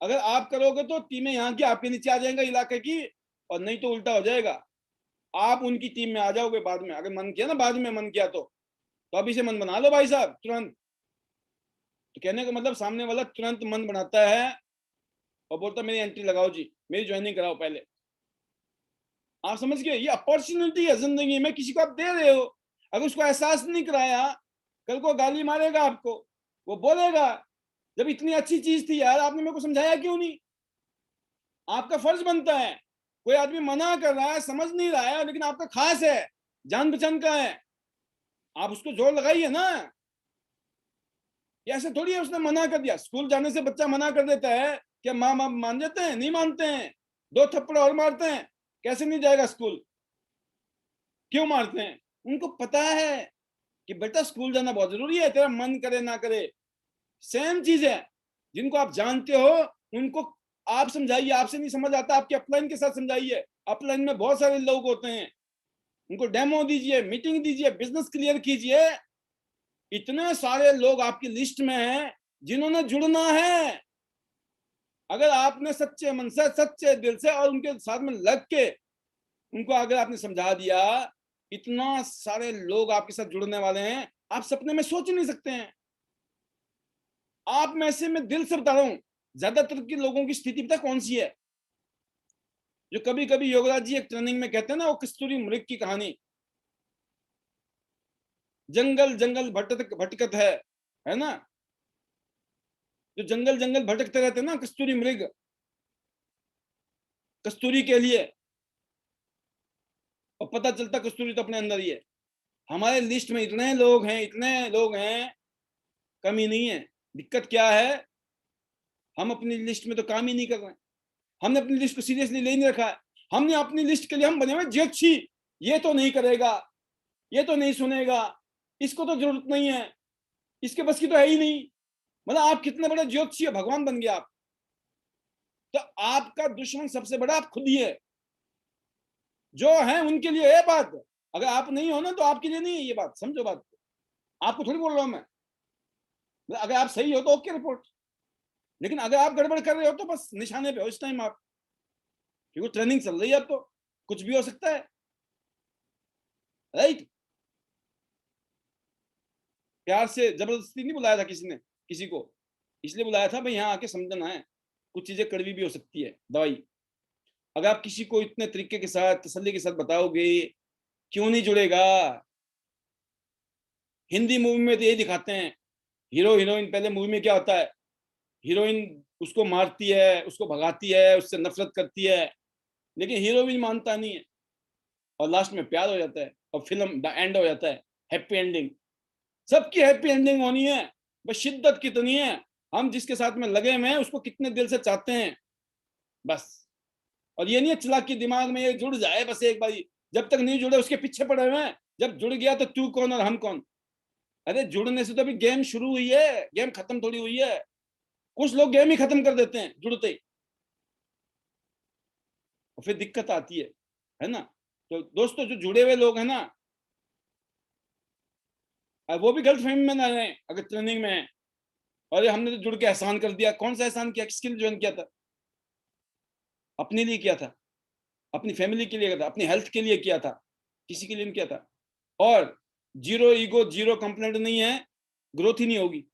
अगर आप करोगे तो टीमें यहाँ की आपके नीचे आ जाएंगे इलाके की, और नहीं तो उल्टा हो जाएगा, आप उनकी टीम में आ जाओगे बाद में, अगर मन किया ना, बाद में मन किया तो अभी से मन बना लो भाई साहब तुरंत। तो कहने का मतलब सामने वाला तुरंत मन बनाता है और बोलता मेरी एंट्री लगाओ जी, मेरी ज्वाइनिंग कराओ पहले। आप समझ गए? ये अपॉर्चुनिटी है जिंदगी में, किसी को आप दे रहे हो, अगर उसको एहसास नहीं कराया, कल को गाली मारेगा आपको, वो बोलेगा जब इतनी अच्छी चीज थी यार आपने मेरे को समझाया क्यों नहीं? आपका फर्ज बनता है, कोई आदमी मना कर रहा है, समझ नहीं रहा है, लेकिन आपका खास है, जान पहचान का है, आप उसको जोर लगाइए ना। ये ऐसे थोड़ी है उसने मना कर दिया, स्कूल जाने से बच्चा मना कर देता है, क्या माँ बाप मान जाते हैं? नहीं मानते हैं, 2 थप्पड़ और मारते हैं, कैसे नहीं जाएगा स्कूल? क्यों मारते हैं? उनको पता है कि बेटा स्कूल जाना बहुत जरूरी है, तेरा मन करे ना करे। सेम चीज है, जिनको आप जानते हो उनको आप समझाइए, आपसे नहीं समझ आता आपके अपलाइन के साथ समझाइए। अपलाइन में बहुत सारे लोग होते हैं, उनको डेमो दीजिए, मीटिंग दीजिए, बिजनेस क्लियर कीजिए। इतने सारे लोग आपकी लिस्ट में हैं जिन्होंने जुड़ना है। अगर आपने सच्चे मन से, सच्चे दिल से और उनके साथ में लग के उनको अगर आपने समझा दिया, इतना सारे लोग आपके साथ जुड़ने वाले हैं, आप सपने में सोच नहीं सकते हैं। आप में से मैं दिल से बता रहा हूं, ज्यादातर के लोगों की स्थिति पता कौन सी है? जो कभी कभी योगराज जी एक ट्रेनिंग में कहते हैं ना, वो कस्तूरी मृग की कहानी, जंगल जंगल भटक भटकत है ना, जो जंगल जंगल भटकते रहते हैं ना कस्तूरी मृग, कस्तूरी के लिए, और पता चलता कस्तूरी तो अपने अंदर ही है। हमारे लिस्ट में इतने लोग हैं, इतने लोग हैं, कमी नहीं है। दिक्कत क्या है? हम अपनी लिस्ट में तो काम ही नहीं कर रहे हैं, हमने अपनी लिस्ट को सीरियसली ले नहीं रखा है। हमने अपनी लिस्ट के लिए हम बने हुए ज्योतिषी, ये तो नहीं करेगा, ये तो नहीं सुनेगा, इसको तो जरूरत नहीं है, इसके बस की तो है ही नहीं। मतलब आप कितने बड़े ज्योतिषी, भगवान बन गया आप। तो आपका दुश्मन सबसे बड़ा आप खुद ही है। जो है उनके लिए है बात, अगर आप नहीं हो ना तो आपके लिए नहीं है ये बात, समझो बात। आपको थोड़ी बोल रहा हूं मैं, अगर आप सही हो तो ओके रिपोर्ट, लेकिन अगर आप गड़बड़ कर रहे हो तो बस निशाने पे हो इस टाइम आप, क्योंकि ट्रेनिंग चल रही है, अब तो कुछ भी हो सकता है, राइट। प्यार से जबरदस्ती नहीं बुलाया था किसी ने किसी को, इसलिए बुलाया था भाई यहाँ आके समझना है, कुछ चीजें कड़वी भी हो सकती है दवाई। अगर आप किसी को इतने तरीके के साथ तसल्ली के साथ बताओगे, क्यों नहीं जुड़ेगा। हिंदी मूवी में तो यही दिखाते हैं, हीरो हीरोइन, पहले मूवी में क्या होता है, हीरोइन उसको मारती है, उसको भगाती है, उससे नफरत करती है, लेकिन हीरो भी मानता नहीं है, और लास्ट में प्यार हो जाता है, और फिल्म द एंड हो जाता है, हैप्पी एंडिंग। सबकी हैप्पी एंडिंग होनी है, बस शिद्दत कितनी है, हम जिसके साथ में लगे हुए हैं उसको कितने दिल से चाहते हैं, बस। और ये नहीं है चालाकी दिमाग में ये जुड़ जाए बस एक बारी, जब तक नहीं जुड़े उसके पीछे पड़े हुए हैं, जब जुड़ गया तो तू कौन और हम कौन। अरे जुड़ने से तो अभी गेम शुरू हुई है, गेम खत्म थोड़ी हुई है। कुछ लोग गेम ही खत्म कर देते हैं जुड़ते ही, और फिर दिक्कत आती है ना। तो दोस्तों जो जुड़े हुए लोग हैं ना, वो भी गलत फहमी में ना रहे अगर ट्रेनिंग में है, और ये हमने तो जुड़ के एहसान कर दिया। कौन सा एहसान किया, किसके लिए ज्वाइन किया था, अपने लिए किया था, अपनी फैमिली के लिए किया था, अपनी हेल्थ के लिए किया था, किसी के लिए नहीं किया था। और जीरो ईगो जीरो कंप्लेंट नहीं है, ग्रोथ ही नहीं होगी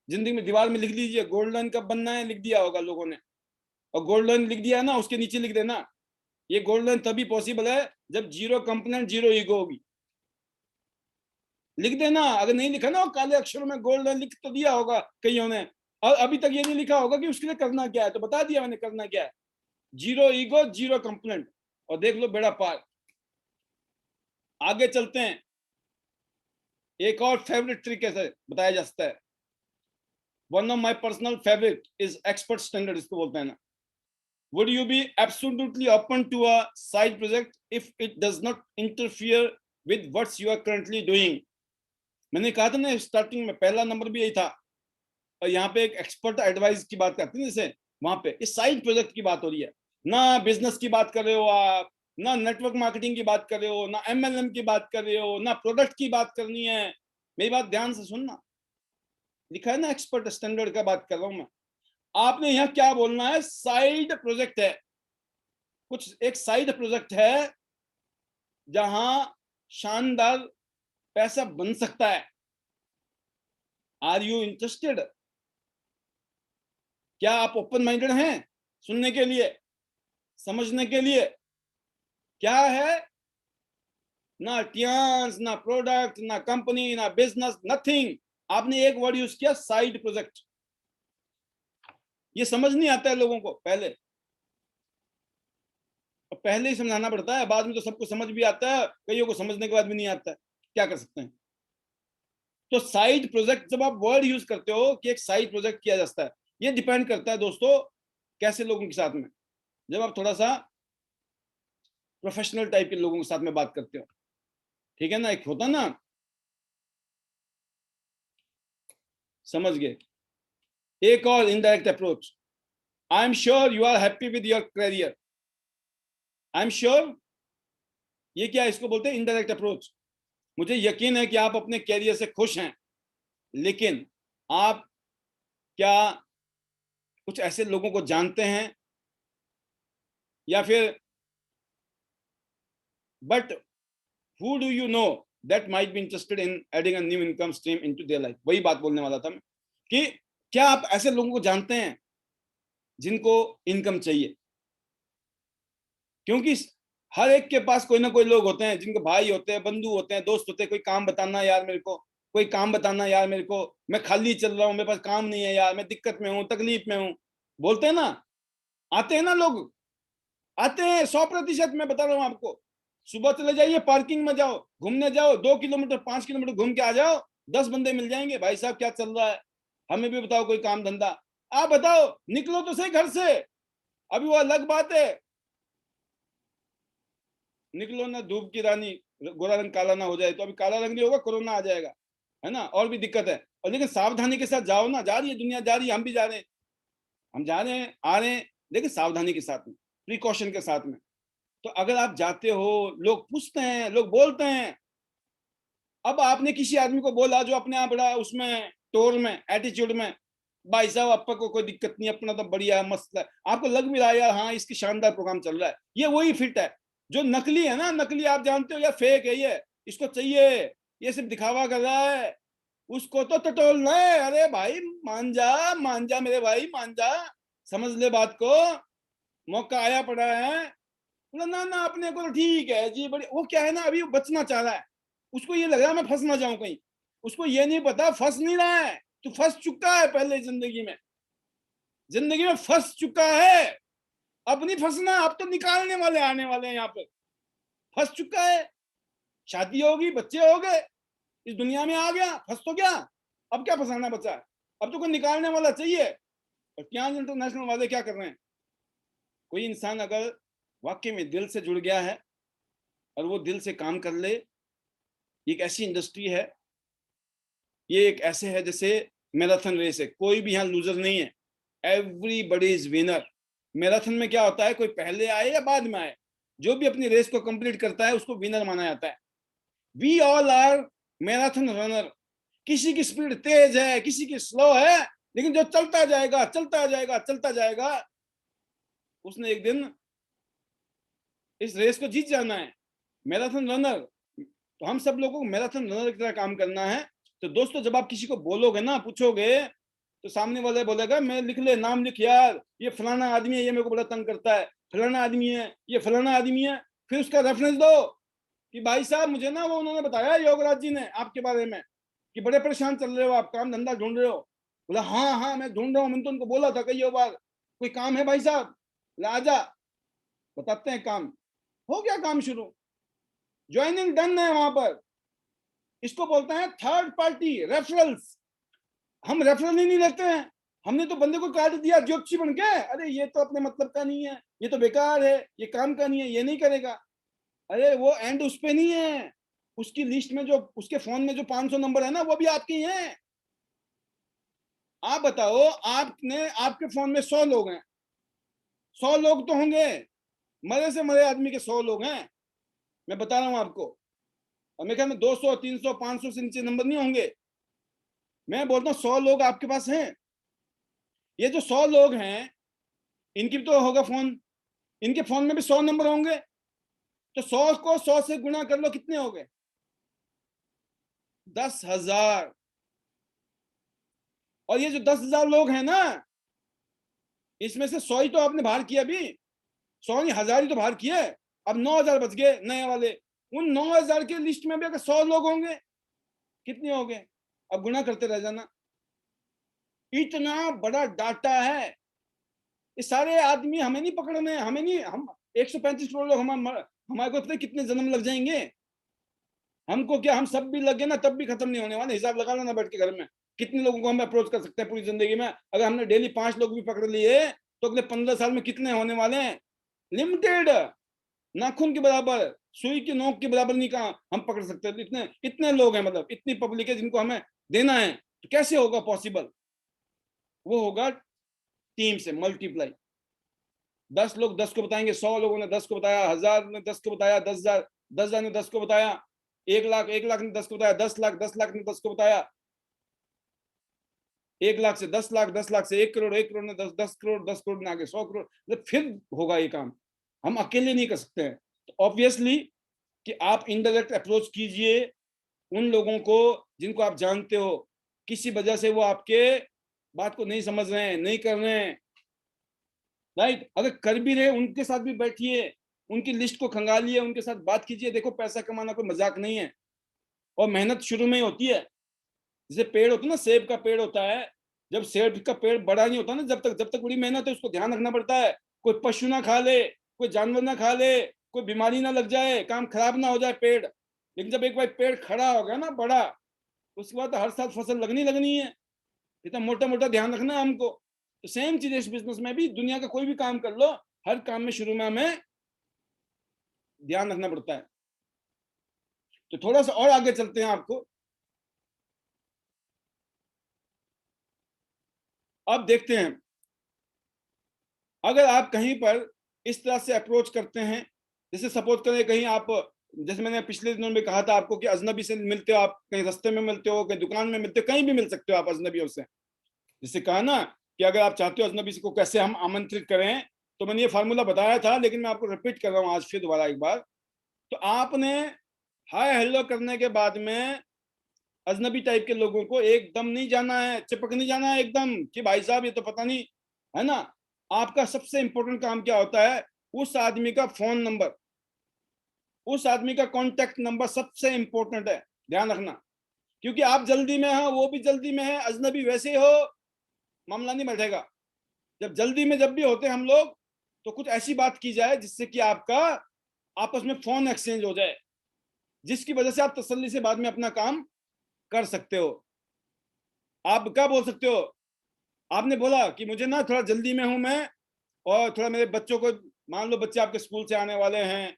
जिंदगी में। दीवार में लिख लीजिए गोल्डन कब बनना है, लिख दिया होगा लोगों ने, और गोल्डन लिख दिया है ना, उसके नीचे लिख देना ये गोल्डन तभी पॉसिबल है जब जीरो कंप्लेंट जीरो ईगो होगी, लिख देना। अगर नहीं लिखा ना काले अक्षरों में गोल्डन लिख तो दिया होगा कईयों ने, और अभी तक ये नहीं लिखा होगा कि उसके लिए करना क्या है, तो बता दिया मैंने करना क्या है, जीरो ईगो जीरो कंप्लेंट, और देख लो बेड़ा पार। आगे चलते हैं, एक और फेवरेट तरीके से बताया जा सकता है, one of my personal favourite is expert standard, इसको बोलते हैं ना। Would you be absolutely open to a side project if it does not interfere with what you are currently doing? मैंने कहा था ना स्टार्टिंग में, पहला नंबर भी यही था, और यहाँ पे एक एक्सपर्ट एडवाइस की बात करते हैं जैसे, वहां पे इस साइड प्रोजेक्ट की बात हो रही है ना, बिजनेस की बात कर रहे हो आप ना, नेटवर्क मार्केटिंग की बात कर रहे हो ना, एमएलएम की बात कर रहे हो ना, प्रोडक्ट की बात करनी है। मेरी बात ध्यान से सुनना, लिखा है ना एक्सपर्ट स्टैंडर्ड का बात कर रहा हूं मैं। आपने यहाँ क्या बोलना है, साइड प्रोजेक्ट है, कुछ एक साइड प्रोजेक्ट है जहां शानदार पैसा बन सकता है। आर यू इंटरेस्टेड, क्या आप ओपन माइंडेड हैं सुनने के लिए, समझने के लिए। क्या है, ना टियान्स ना प्रोडक्ट ना कंपनी ना बिजनेस, नथिंग। आपने एक वर्ड यूज किया साइड प्रोजेक्ट, ये समझ नहीं आता है लोगों को, पहले ही समझाना पड़ता है, बाद में तो सबको समझ भी आता है, कईयों को समझने के बाद भी नहीं आता है, क्या कर सकते हैं। तो साइड प्रोजेक्ट जब आप वर्ड यूज करते हो कि एक साइड प्रोजेक्ट किया जाता है, ये डिपेंड करता है दोस्तों कैसे लोगों के साथ में, जब आप थोड़ा सा प्रोफेशनल टाइप के लोगों के साथ में बात करते हो, ठीक है ना। एक होता ना, समझ गए। एक और indirect approach, I am sure you are happy with your career, I am sure, ये क्या है, इसको बोलते हैं इनडायरेक्ट अप्रोच। मुझे यकीन है कि आप अपने कैरियर से खुश हैं, लेकिन आप क्या कुछ ऐसे लोगों को जानते हैं, या फिर but who do you know that might be interested in adding a new income stream into their life। वही बात बोलने वाला था मैं, कि क्या आप ऐसे लोगों को जानते हैं जिनको इनकम चाहिए, क्योंकि हर एक के पास कोई ना कोई लोग होते हैं, जिनके भाई होते हैं, बंधु होते हैं, दोस्त होते हैं, कोई काम बताना यार मेरे को, कोई काम बताना यार मेरे को, मैं खाली चल रहा हूँ, मेरे पास काम नहीं है यार, मैं दिक्कत में हूँ, तकलीफ में हूँ, बोलते हैं ना, आते हैं ना लोग, आते हैं 100%। मैं बता रहा हूँ आपको, सुबह चले जाइए पार्किंग में जाओ, घूमने जाओ, 2 किलोमीटर 5 किलोमीटर घूम के आ जाओ, 10 बंदे मिल जाएंगे, भाई साहब क्या चल रहा है, हमें भी बताओ कोई काम धंधा, आप बताओ, निकलो तो सही घर से। अभी वो अलग बात है, निकलो ना धूप की रानी, गोरा रंग काला ना हो जाए, तो अभी काला रंग नहीं होगा, कोरोना आ जाएगा, है ना, और भी दिक्कत है। और लेकिन सावधानी के साथ जाओ ना, जा रही है दुनिया, जा रही है, हम भी जा रहे हैं, हम जा रहे हैं आ रहे हैं, लेकिन सावधानी के साथ में, प्रिकॉशन के साथ में। तो अगर आप जाते हो, लोग पूछते हैं, लोग बोलते हैं, अब आपने किसी आदमी को बोला जो अपने आप बड़ा उसमें टोर में एटीट्यूड में, भाई साहब आपका कोई दिक्कत नहीं, अपना तो बढ़िया है, मस्त है, आपको लग भी रहा है यार हाँ इसकी शानदार प्रोग्राम चल रहा है, ये वही फिट है। जो नकली है ना, नकली आप जानते हो यार, फेक है ये, इसको चाहिए, ये सिर्फ दिखावा कर रहा है, उसको तो टटोलना है। अरे भाई मान जा मेरे भाई, मान जा, समझ ले बात को, मौका आया पड़ा है। बोला ना ना अपने को तो ठीक है जी, बड़ी वो क्या है ना, अभी वो बचना चाह रहा है, उसको ये लग रहा है मैं फंस ना जाऊं कहीं, उसको ये नहीं पता फंस नहीं रहा है, तू फंस चुका है पहले जिंदगी में, जिंदगी में फंस चुका है, अब नहीं फंसना, अब तो निकालने वाले आने वाले हैं यहाँ पे, फंस चुका है, शादी होगी, बच्चे हो गए, इस दुनिया में आ गया, फंस तो गया, अब क्या फंसाना बचा है, अब तो कोई निकालने वाला चाहिए। और क्या इंटरनेशनल वाले क्या कर रहे हैं, कोई इंसान अगर वाकई में दिल से जुड़ गया है और वो दिल से काम कर ले, एक ऐसी इंडस्ट्री है, ये एक ऐसे है जैसे मैराथन रेस है, कोई भी यहाँ लूजर नहीं है, एवरीबॉडी इज विनर। मैराथन में क्या होता है, कोई पहले आए या बाद में आए, जो भी अपनी रेस को कंप्लीट करता है उसको विनर माना जाता है। We all are marathon runner, किसी की स्पीड तेज है, किसी की स्लो है, लेकिन जो चलता जाएगा चलता जाएगा चलता जाएगा, उसने एक दिन इस रेस को जीत जाना है। मैराथन रनर, तो हम सब लोगों को मैराथन रनर की तरह काम करना है। तो दोस्तों जब आप किसी को बोलोगे ना, पूछोगे, तो सामने वाला बोलेगा मैं लिख ले, नाम लिख यार, ये फलाना आदमी है, ये मेरे को बड़ा तंग करता है, फलाना आदमी है, ये फलाना आदमी है, फिर उसका रेफरेंस दो कि भाई साहब मुझे ना वो उन्होंने बताया योगराज जी ने आपके बारे में कि बड़े परेशान चल रहे हो आप, काम धंधा ढूंढ रहे हो। बोला हाँ हाँ मैं ढूंढ रहा हूँ, मैंने तो उनको बोला था कई बार, कोई काम है भाई साहब, आजा बताते हैं काम। हो गया काम शुरू, ज्वाइनिंग डन है वहां पर। इसको बोलते हैं थर्ड पार्टी रेफरल्स। हम रेफरल ही नहीं लेते हैं, हमने तो बंदे को काट दिया ज्योतिषी बन के, अरे ये तो अपने मतलब का नहीं है, ये तो बेकार है, ये काम का नहीं है, ये नहीं करेगा। अरे वो एंड उस पे नहीं है, उसकी लिस्ट में जो उसके फोन में जो 500 नंबर है ना, वो भी आपके ही हैं। आप बताओ, आपने आपके फोन में 100 लोग हैं, 100 लोग तो होंगे, मरे से मरे आदमी के 100 लोग हैं, मैं बता रहा हूं आपको। और मेरे ख्याल में 200 300 500 से नीचे नंबर नहीं होंगे। मैं बोलता हूँ 100 लोग आपके पास हैं, ये जो 100 लोग हैं इनकी तो होगा फोन, इनके फोन में भी 100 नंबर होंगे, तो 100 को 100 से गुना कर लो, कितने हो गए, 10,000। और ये जो 10,000 लोग हैं ना, इसमें से 100 ही तो आपने बाहर किया, अभी 100 नहीं 1,000 ही तो बाहर किए, अब 9,000 बच गए नए वाले। उन 9,000 के लिस्ट में भी अगर 100 लोग होंगे, कितने हो गए, अब गुना करते रह जाना। इतना बड़ा डाटा है, ये सारे आदमी हमें नहीं पकड़ने, हमें नहीं, हम 135 करोड़ लोग, हमारे को पता कितने जन्म लग जाएंगे, हमको क्या, हम सब भी लगे ना तब भी खत्म नहीं होने वाले। हिसाब लगा लो ना बैठ के घर में, कितने लोगों को हम अप्रोच कर सकते हैं पूरी जिंदगी में। अगर हमने डेली 5 लोग भी पकड़ लिए तो अगले 15 साल में कितने होने वाले हैं, लिमिटेड, नाखून के बराबर, सुई की नोक के बराबर नहीं कहा हम पकड़ सकते हैं। इतने इतने लोग हैं, मतलब इतनी पब्लिक है जिनको हमें देना है, तो कैसे होगा पॉसिबल, वो होगा टीम से मल्टीप्लाई। 10 लोग 10 को बताएंगे, 100 लोगों ने 10 को बताया, 1,000 ने 10 को बताया, 10,000, 10,000 ने 10 को बताया, 1,00,000, 1,00,000 ने 10 को बताया, 10,00,000, 10,00,000 ने 10 को बताया, 1,00,000 से 10,00,000, 10,00,000 से 1 करोड़, 1 करोड़ ने 10, 10 करोड़, 10 करोड़ ने आगे 100 करोड़, मतलब फिर होगा ये काम, हम अकेले नहीं कर सकते हैं। तो ऑब्वियसली कि आप इनडायरेक्ट अप्रोच कीजिए उन लोगों को जिनको आप जानते हो, किसी वजह से वो आपके बात को नहीं समझ रहे हैं, नहीं कर रहे हैं, राइट, अगर कर भी रहे उनके साथ भी बैठिए, उनकी लिस्ट को खंगालिए, उनके साथ बात कीजिए। देखो पैसा कमाना कोई मजाक नहीं है, और मेहनत शुरू में ही होती है। जैसे पेड़ होता है ना, सेब का पेड़ होता है, जब सेब का पेड़ बड़ा नहीं होता ना, जब तक बड़ी मेहनत है, उसको ध्यान रखना पड़ता है, कोई पशु ना खा ले, कोई जानवर ना खा ले, कोई बीमारी ना लग जाए, काम खराब ना हो जाए पेड़। लेकिन जब एक बार पेड़ खड़ा हो गया ना बड़ा, उसके बाद हर साल फसल लगनी लगनी है, इतना मोटा मोटा ध्यान रखना है हमको। तो सेम चीज इस बिजनेस में भी, दुनिया का कोई भी काम कर लो, हर काम में शुरू में हमें ध्यान रखना पड़ता है। तो थोड़ा सा और आगे चलते हैं आपको, अब देखते हैं अगर आप कहीं पर इस तरह से अप्रोच करते हैं, जैसे सपोज करें कहीं आप, जैसे मैंने पिछले दिनों में कहा था आपको कि अजनबी से मिलते हो, आप कहीं रास्ते में मिलते हो, कहीं दुकान में मिलते हो, कहीं भी मिल सकते हो आप अजनबियों से। जैसे कहा ना कि अगर आप चाहते हो अजनबी को कैसे हम आमंत्रित करें, तो मैंने ये फार्मूला बताया था, लेकिन मैं आपको रिपीट कर रहा हूँ आज फिर दोबारा एक बार। तो आपने हाय हेलो करने के बाद में अजनबी टाइप के लोगों को एकदम नहीं जाना है, चिपक नहीं जाना है एकदम कि भाई साहब ये तो पता नहीं, है ना। आपका सबसे इंपॉर्टेंट काम क्या होता है, उस आदमी का फोन नंबर, उस आदमी का कॉन्टेक्ट नंबर सबसे इंपॉर्टेंट है, ध्यान रखना। क्योंकि आप जल्दी में हो, वो भी जल्दी में है, अजनबी वैसे ही हो, मामला नहीं बैठेगा। जब जल्दी में जब भी होते हम लोग, तो कुछ ऐसी बात की जाए जिससे कि आपका आपस में फोन एक्सचेंज हो जाए, जिसकी वजह से आप तसल्ली से बाद में अपना काम कर सकते हो। आप क्या बोल सकते हो, आपने बोला कि मुझे ना थोड़ा जल्दी में हूं मैं, और थोड़ा मेरे बच्चों को, मान लो बच्चे आपके स्कूल से आने वाले हैं,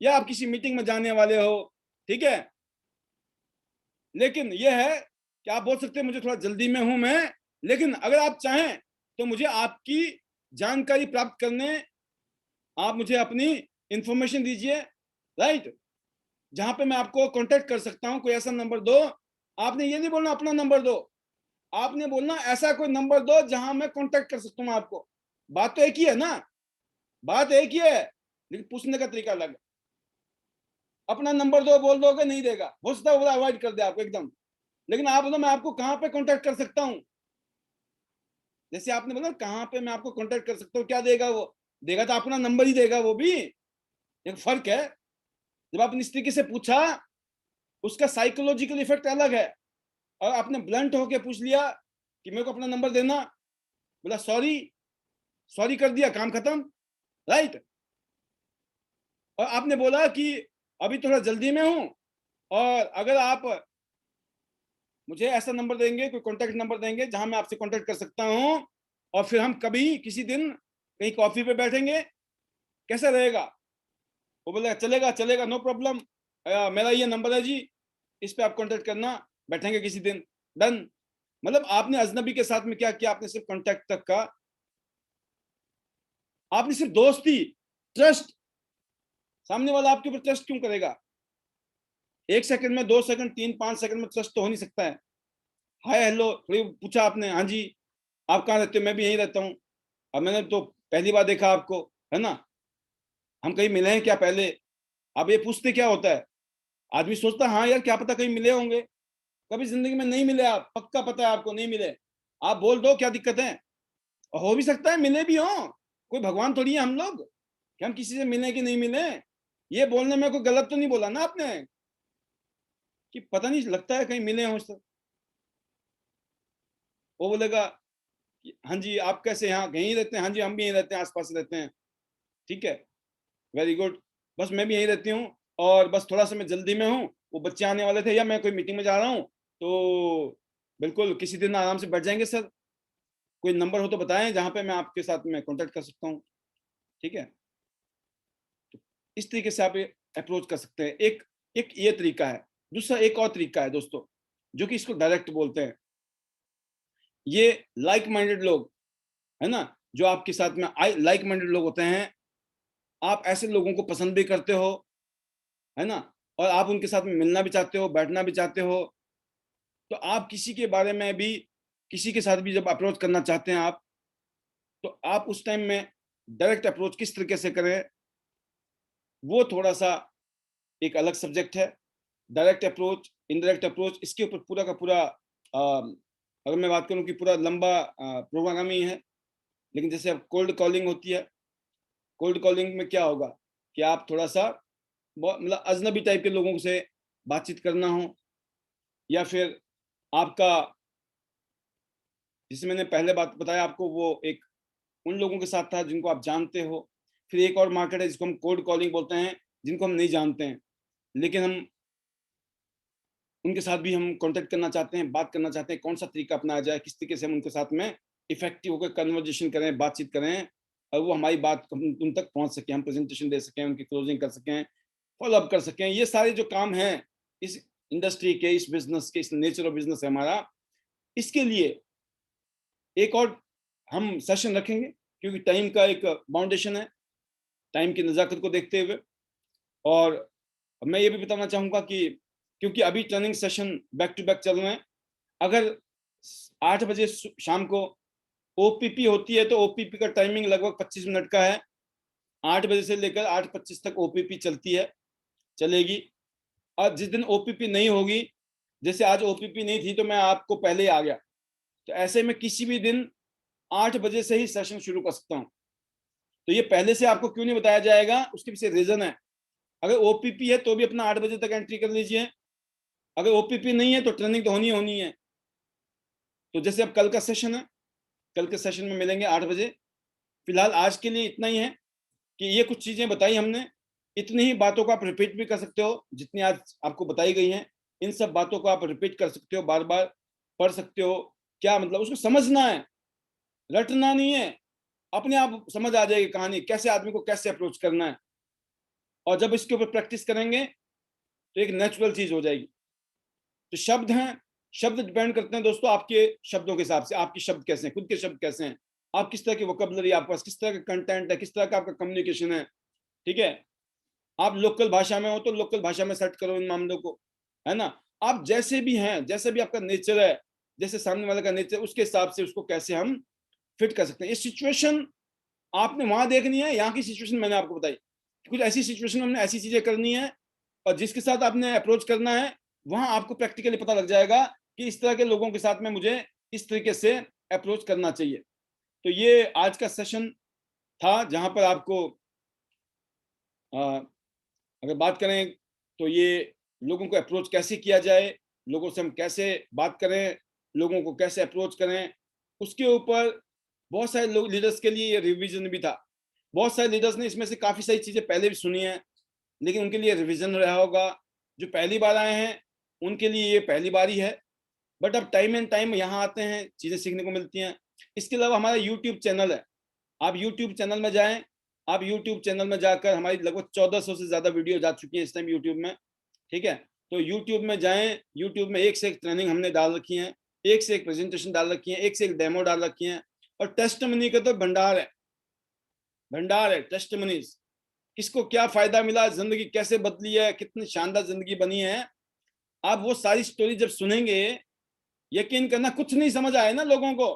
या आप किसी मीटिंग में जाने वाले हो, ठीक है। लेकिन यह है कि आप बोल सकते हैं मुझे थोड़ा जल्दी में हूं मैं, लेकिन अगर आप चाहें तो मुझे आपकी जानकारी प्राप्त करने, आप मुझे अपनी इंफॉर्मेशन दीजिए, राइट, जहां पे मैं आपको कांटेक्ट कर सकता हूं, कोई ऐसा नंबर दो। आपने ये नहीं बोलना अपना नंबर दो, आपने बोलना ऐसा कोई नंबर दो जहां मैं कांटेक्ट कर सकता हूं आपको। बात तो एक ही है ना, बात एक ही है, लेकिन पूछने का तरीका अलग है। अपना नंबर दो बोल दोगे, नहीं देगा, हो सकता है वो अवॉइड कर दे आपको एकदम। लेकिन आप बोलो मैं आपको कहां पे कांटेक्ट कर सकता हूं, जैसे आपने बोला कहां पे मैं आपको कांटेक्ट कर सकता हूं, क्या देगा वो, देगा तो अपना नंबर ही देगा वो भी। एक फर्क है, जब आपने इस तरीके से पूछा, उसका साइकोलॉजिकल इफेक्ट अलग है। और आपने ब्लंट होके पूछ लिया कि मेरे को अपना नंबर देना, बोला सॉरी, सॉरी कर दिया, काम खत्म, राइट। और आपने बोला कि अभी थोड़ा जल्दी में हूं, और अगर आप मुझे ऐसा नंबर देंगे, कोई कॉन्टेक्ट नंबर देंगे जहां मैं आपसे कॉन्टेक्ट कर सकता हूं, और फिर हम कभी किसी दिन कहीं कॉफी पे बैठेंगे, कैसा रहेगा। वो बोले चलेगा चलेगा, नो प्रॉब्लम, मेरा ये नंबर है जी, इस पे आप कांटेक्ट करना, बैठेंगे किसी दिन, डन। मतलब आपने अजनबी के साथ में क्या किया, आपने सिर्फ कांटेक्ट तक का, आपने सिर्फ दोस्ती, ट्रस्ट। सामने वाला आपके ऊपर ट्रस्ट क्यों करेगा, 1 सेकंड में, 2 सेकंड, 3, 5 सेकंड में ट्रस्ट तो हो नहीं सकता है। हाय हेलो थोड़ी पूछा आपने, हाँ जी आप कहाँ रहते हो, मैं भी यहीं रहता हूँ, अब मैंने तो पहली बार देखा आपको, है ना, हम कहीं मिले हैं क्या पहले। अब ये पूछते क्या होता है, आदमी सोचता हाँ यार क्या पता कहीं मिले होंगे, कभी जिंदगी में नहीं मिले आप, पक्का पता है आपको नहीं मिले, आप बोल दो क्या दिक्कत है। हो भी सकता है मिले भी हो, कोई भगवान थोड़ी है हम लोग कि हम किसी से मिले कि नहीं मिले। ये बोलने में कोई गलत तो नहीं बोला ना आपने, कि पता नहीं लगता है कहीं मिले हो सर। वो बोलेगा कि हाँ जी आप कैसे, यहाँ कहीं रहते हैं, हाँ जी हम भी यहीं रहते हैं, आसपास रहते हैं, ठीक है, वेरी गुड, बस मैं भी यहीं रहती हूँ, और बस थोड़ा सा मैं जल्दी में हूँ, वो बच्चे आने वाले थे या मैं कोई मीटिंग में जा रहा हूँ, तो बिल्कुल किसी दिन आराम से बैठ जाएंगे सर, कोई नंबर हो तो बताएं जहां पे मैं आपके साथ में कांटेक्ट कर सकता हूँ, ठीक है। तो इस तरीके से आप अप्रोच कर सकते हैं, एक एक ये तरीका है। दूसरा एक और तरीका है दोस्तों, जो कि इसको डायरेक्ट बोलते हैं, ये लाइक माइंडेड लोग, है ना, जो आपके साथ में लाइक माइंडेड लोग होते हैं, आप ऐसे लोगों को पसंद भी करते हो, है ना, और आप उनके साथ में मिलना भी चाहते हो, बैठना भी चाहते हो। तो आप किसी के बारे में भी, किसी के साथ भी जब अप्रोच करना चाहते हैं आप, तो आप उस टाइम में डायरेक्ट अप्रोच किस तरीके से करें, वो थोड़ा सा एक अलग सब्जेक्ट है। डायरेक्ट अप्रोच, इनडायरेक्ट अप्रोच, इसके ऊपर पूरा का पूरा अगर मैं बात करूं कि पूरा लंबा प्रोग्राम ही है। लेकिन जैसे अब कोल्ड कॉलिंग होती है, कोल्ड कॉलिंग में क्या होगा कि आप थोड़ा सा मतलब अजनबी टाइप के लोगों से बातचीत करना हो, या फिर आपका, जिसे मैंने पहले बात बताया आपको, वो एक उन लोगों के साथ था जिनको आप जानते हो। फिर एक और मार्केट है जिसको हम कोल्ड कॉलिंग बोलते हैं, जिनको हम नहीं जानते हैं, लेकिन हम उनके साथ भी हम कांटेक्ट करना चाहते हैं, बात करना चाहते हैं, कौन सा तरीका अपनाया जाए, किस तरीके से हम उनके साथ में इफेक्टिव होकर कन्वर्जेशन करें, बातचीत करें, और वो हमारी बात उन तक पहुंच सके, हम प्रेजेंटेशन दे सकें, उनकी क्लोजिंग कर सकें, फॉलो अप कर सकें। ये सारे जो काम हैं इस इंडस्ट्री के, इस बिजनेस के, इस नेचर ऑफ बिजनेस है हमारा, इसके लिए एक और हम सेशन रखेंगे, क्योंकि टाइम का एक बाउंडेशन है, टाइम की नज़ाकत को देखते हुए। और मैं ये भी बताना चाहूँगा कि क्योंकि अभी training session back to back चल रहे हैं, अगर 8 बजे शाम को ओपीपी होती है, तो ओपीपी का टाइमिंग लगभग 25 मिनट का है। 8 बजे से लेकर 8:25 तक ओपीपी चलती है, चलेगी। और जिस दिन ओपीपी नहीं होगी, जैसे आज ओपीपी नहीं थी तो मैं आपको पहले ही आ गया, तो ऐसे में किसी भी दिन 8 बजे से ही सेशन शुरू कर सकता हूँ। तो ये पहले से आपको क्यों नहीं बताया जाएगा, उसके पीछे रीजन है। अगर ओपीपी है तो भी अपना 8 बजे तक एंट्री कर लीजिए, अगर ओपीपी नहीं है तो ट्रेनिंग तो होनी है। तो जैसे अब कल का सेशन है, कल के सेशन में मिलेंगे 8 बजे। फिलहाल आज के लिए इतना ही है कि ये कुछ चीजें बताई हमने, इतनी ही बातों को आप रिपीट भी कर सकते हो जितनी आज आपको बताई गई हैं। इन सब बातों को आप रिपीट कर सकते हो, बार बार पढ़ सकते हो। क्या मतलब, उसको समझना है, रटना नहीं है। अपने आप समझ आ जाएगी कहानी, कैसे आदमी को कैसे अप्रोच करना है। और जब इसके ऊपर प्रैक्टिस करेंगे तो एक नेचुरल चीज हो जाएगी। तो शब्द हैं, शब्द डिपेंड करते हैं दोस्तों आपके शब्दों के हिसाब से, आपके शब्द कैसे हैं, खुद के शब्द कैसे हैं, आप किस तरह की वोकैबुलरी आपके पास, किस तरह का कंटेंट है, किस तरह का आपका कम्युनिकेशन है। ठीक है, आप लोकल भाषा में हो तो लोकल भाषा में सेट करो इन मामलों को, है ना। आप जैसे भी हैं, जैसे भी आपका नेचर है, जैसे सामने वाले का नेचर, उसके हिसाब से उसको कैसे हम फिट कर सकते हैं। ये सिचुएशन आपने वहां देखनी है, यहाँ की सिचुएशन मैंने आपको बताई। कुछ ऐसी सिचुएशन में हमने ऐसी चीजें करनी है, और जिसके साथ आपने अप्रोच करना है वहां आपको प्रैक्टिकली पता लग जाएगा कि इस तरह के लोगों के साथ में मुझे इस तरीके से अप्रोच करना चाहिए। तो ये आज का सेशन था, जहां पर आपको अगर बात करें तो ये लोगों को अप्रोच कैसे किया जाए, लोगों से हम कैसे बात करें, लोगों को कैसे अप्रोच करें, उसके ऊपर बहुत सारे लोग लीडर्स के लिए ये रिवीजन भी था। बहुत सारे लीडर्स ने इसमें से काफी सारी चीजें पहले भी सुनी है, लेकिन उनके लिए रिवीजन रहा होगा। जो पहली बार आए हैं उनके लिए ये पहली बार ही है, बट अब टाइम एंड टाइम यहाँ आते हैं, चीजें सीखने को मिलती हैं। इसके अलावा हमारा यूट्यूब चैनल है, आप यूट्यूब चैनल में जाएं। आप यूट्यूब चैनल में जाकर, हमारी लगभग 1400 से ज्यादा वीडियो जा चुकी है इस टाइम यूट्यूब में। ठीक है, तो यूट्यूब में जाएं, यूट्यूब में एक से एक ट्रेनिंग हमने डाल रखी है, एक से एक प्रेजेंटेशन डाल रखी है, एक से एक डेमो डाल रखी है। और टेस्टमनी का तो भंडार है, भंडार है टेस्टमनीज। किसको क्या फायदा मिला, जिंदगी कैसे बदली है, कितनी शानदार जिंदगी बनी है, आप वो सारी स्टोरी जब सुनेंगे, यकीन करना कुछ नहीं समझ आए ना लोगों को,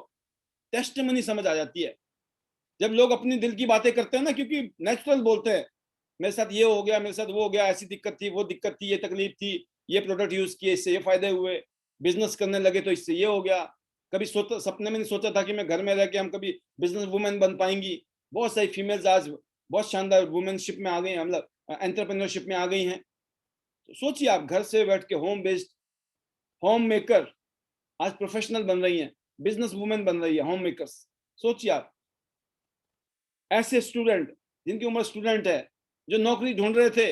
टेस्टमनी समझ आ जाती है। जब लोग अपनी दिल की बातें करते हैं ना, क्योंकि नेचुरल बोलते हैं, मेरे साथ ये हो गया, मेरे साथ वो हो गया, ऐसी दिक्कत थी, वो दिक्कत थी, ये तकलीफ थी, ये प्रोडक्ट यूज किए, इससे ये फायदे हुए, बिजनेस करने लगे तो इससे ये हो गया। कभी सपने में नहीं सोचा था कि मैं घर में रह के हम कभी बिजनेस वुमेन बन पाएंगी। बहुत सारी फीमेल्स आज बहुत शानदार वुमेनशिप में आ गई हैं, मतलब एंटरप्रेन्योरशिप में आ गई हैं। तो सोचिए, आप घर से बैठ के होम बेस्ड, होम मेकर आज प्रोफेशनल बन रही हैं, बिजनेस वुमेन बन रही है, होम मेकर्स। सोचिए आप, ऐसे स्टूडेंट जिनकी उम्र स्टूडेंट है, जो नौकरी ढूंढ रहे थे,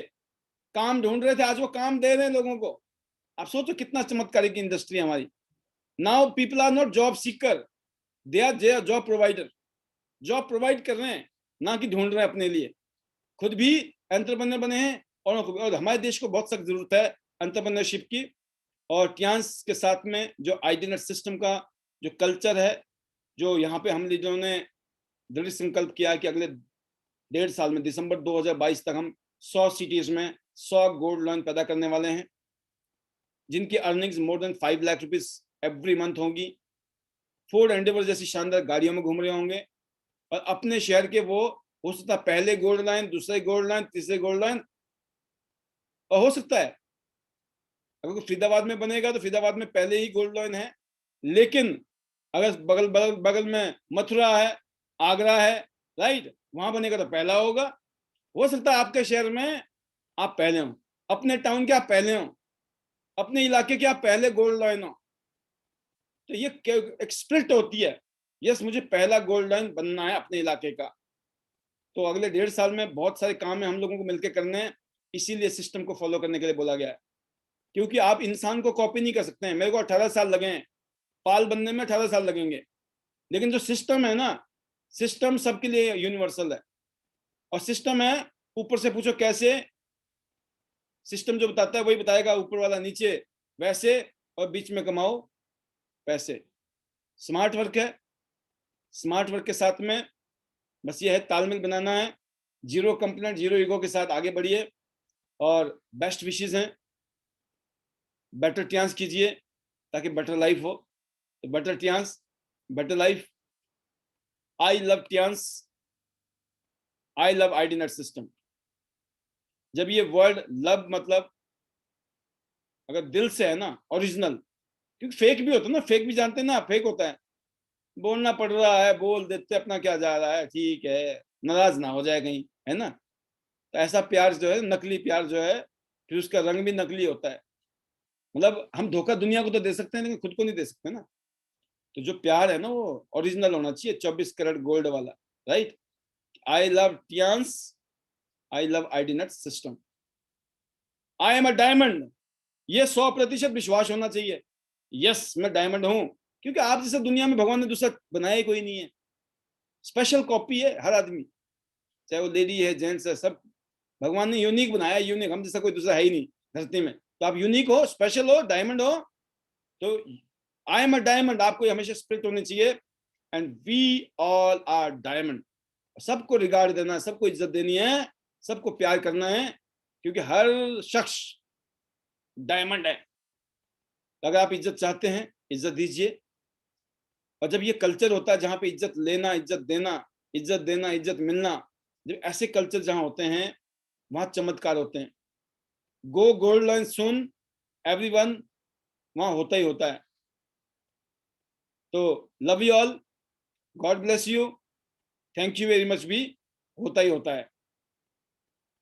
काम ढूंढ रहे थे, आज वो काम दे रहे हैं लोगों को। आप सोचो कितना चमत्कारी की इंडस्ट्री है हमारी। Now people are not job seeker, they are job provider. Job provide कर रहे हैं, ना कि ढूंढ रहे हैं अपने लिए। खुद भी एंटरप्रेन्योर बने हैं, और हमारे देश को बहुत सख्त जरूरत है एंटरप्रेन्योरशिप की। और टियांस के साथ में जो आईडीनेट सिस्टम का जो कल्चर है, जो यहाँ पे हम लीडरों ने दृढ़ संकल्प किया है कि अगले 1.5 साल में, दिसंबर 2022 तक हम 100 सिटीज में 100 गोल्ड लोन पैदा करने वाले हैं, जिनकी earnings more than 5 lakh rupees every month होंगी। फोर्ड एंडेवर जैसी शानदार गाड़ियों में घूम रहे होंगे, और अपने शहर के वो, हो सकता है पहले गोल्ड लाइन, दूसरे गोल्ड लाइन, तीसरे गोल्ड लाइन, और हो सकता है अगर फरीदाबाद में बनेगा तो फरीदाबाद में पहले ही गोल्ड लाइन है। लेकिन अगर बगल बगल बगल में मथुरा है, आगरा है, राइट, वहां बनेगा तो पहला होगा। हो सकता है आपके शहर में आप पहले हो, अपने टाउन के आप पहले हो, अपने इलाके के आप पहले गोल्ड लाइन हो। तो ये एक स्पिरिट होती है, यस मुझे पहला गोल्ड लाइन बनना है अपने इलाके का। तो अगले 1.5 साल में बहुत सारे काम है हम लोगों को मिलकर करने हैं, इसीलिए सिस्टम को फॉलो करने के लिए बोला गया है। क्योंकि आप इंसान को कॉपी नहीं कर सकते हैं। मेरे को 18 साल लगे हैं, पाल बनने में 18 साल लगेंगे, लेकिन जो सिस्टम है ना, सिस्टम सबके लिए यूनिवर्सल है। और सिस्टम है, ऊपर से पूछो कैसे, सिस्टम जो बताता है वही बताएगा, ऊपर वाला नीचे वैसे, और बीच में कमाओ पैसे। स्मार्ट वर्क है, स्मार्ट वर्क के साथ में बस ये है तालमेल बनाना है, जीरो कंप्लेंट जीरो ईगो के साथ आगे बढ़िए, और बेस्ट विशेस हैं, बेटर चांस कीजिए ताकि बेटर लाइफ हो। better Tians, better life. I love Tians. I love IDNet system. जब ये वर्ड लव मतलब अगर दिल से है ना, ओरिजिनल, क्योंकि फेक भी होता है ना, फेक भी जानते हैं ना, फेक होता है, बोलना पड़ रहा है, बोल देते, अपना क्या जा रहा है, ठीक है, नाराज ना हो जाए कहीं, है ना। तो ऐसा प्यार जो है, नकली प्यार जो है, फिर उसका रंग भी नकली होता है। मतलब हम धोखा दुनिया को तो दे सकते हैं, लेकिन खुद को नहीं दे सकते ना। तो जो प्यार है ना, वो ओरिजिनल होना चाहिए, 24 कैरेट गोल्ड वाला, right. I love Tiens, I love IDNet system. I am a diamond, ये 100% विश्वास होना चाहिए। यस, मैं डायमंड हूं, क्योंकि आप जैसे दुनिया में भगवान ने दूसरा बनाया ही कोई नहीं है। स्पेशल कॉपी है हर आदमी, चाहे वो लेडी है, जेंट्स है, सब भगवान ने यूनिक बनाया, यूनिक। हम जैसा कोई दूसरा है ही नहीं धरती में। तो आप यूनिक हो, स्पेशल हो, डायमंड हो। तो आई एम अ डायमंड, आपको हमेशा स्पिरिट होनी चाहिए। And we all are diamond. सबको रिगार्ड देना है, सबको इज्जत देनी है, सबको प्यार करना है, क्योंकि हर शख्स डायमंड है। अगर आप इज्जत चाहते हैं, इज्जत दीजिए। और जब ये कल्चर होता है जहां पे इज्जत लेना, इज्जत देना, इज्जत देना, इज्जत मिलना, जब ऐसे कल्चर जहां होते हैं, वहां चमत्कार होते हैं। गो गोल्ड लाइन सुन एवरीवन, वहां होता ही होता है। तो love you all, God bless you, thank you very much भी होता ही होता है।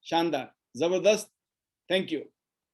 शानदार, जबरदस्त, थैंक यू।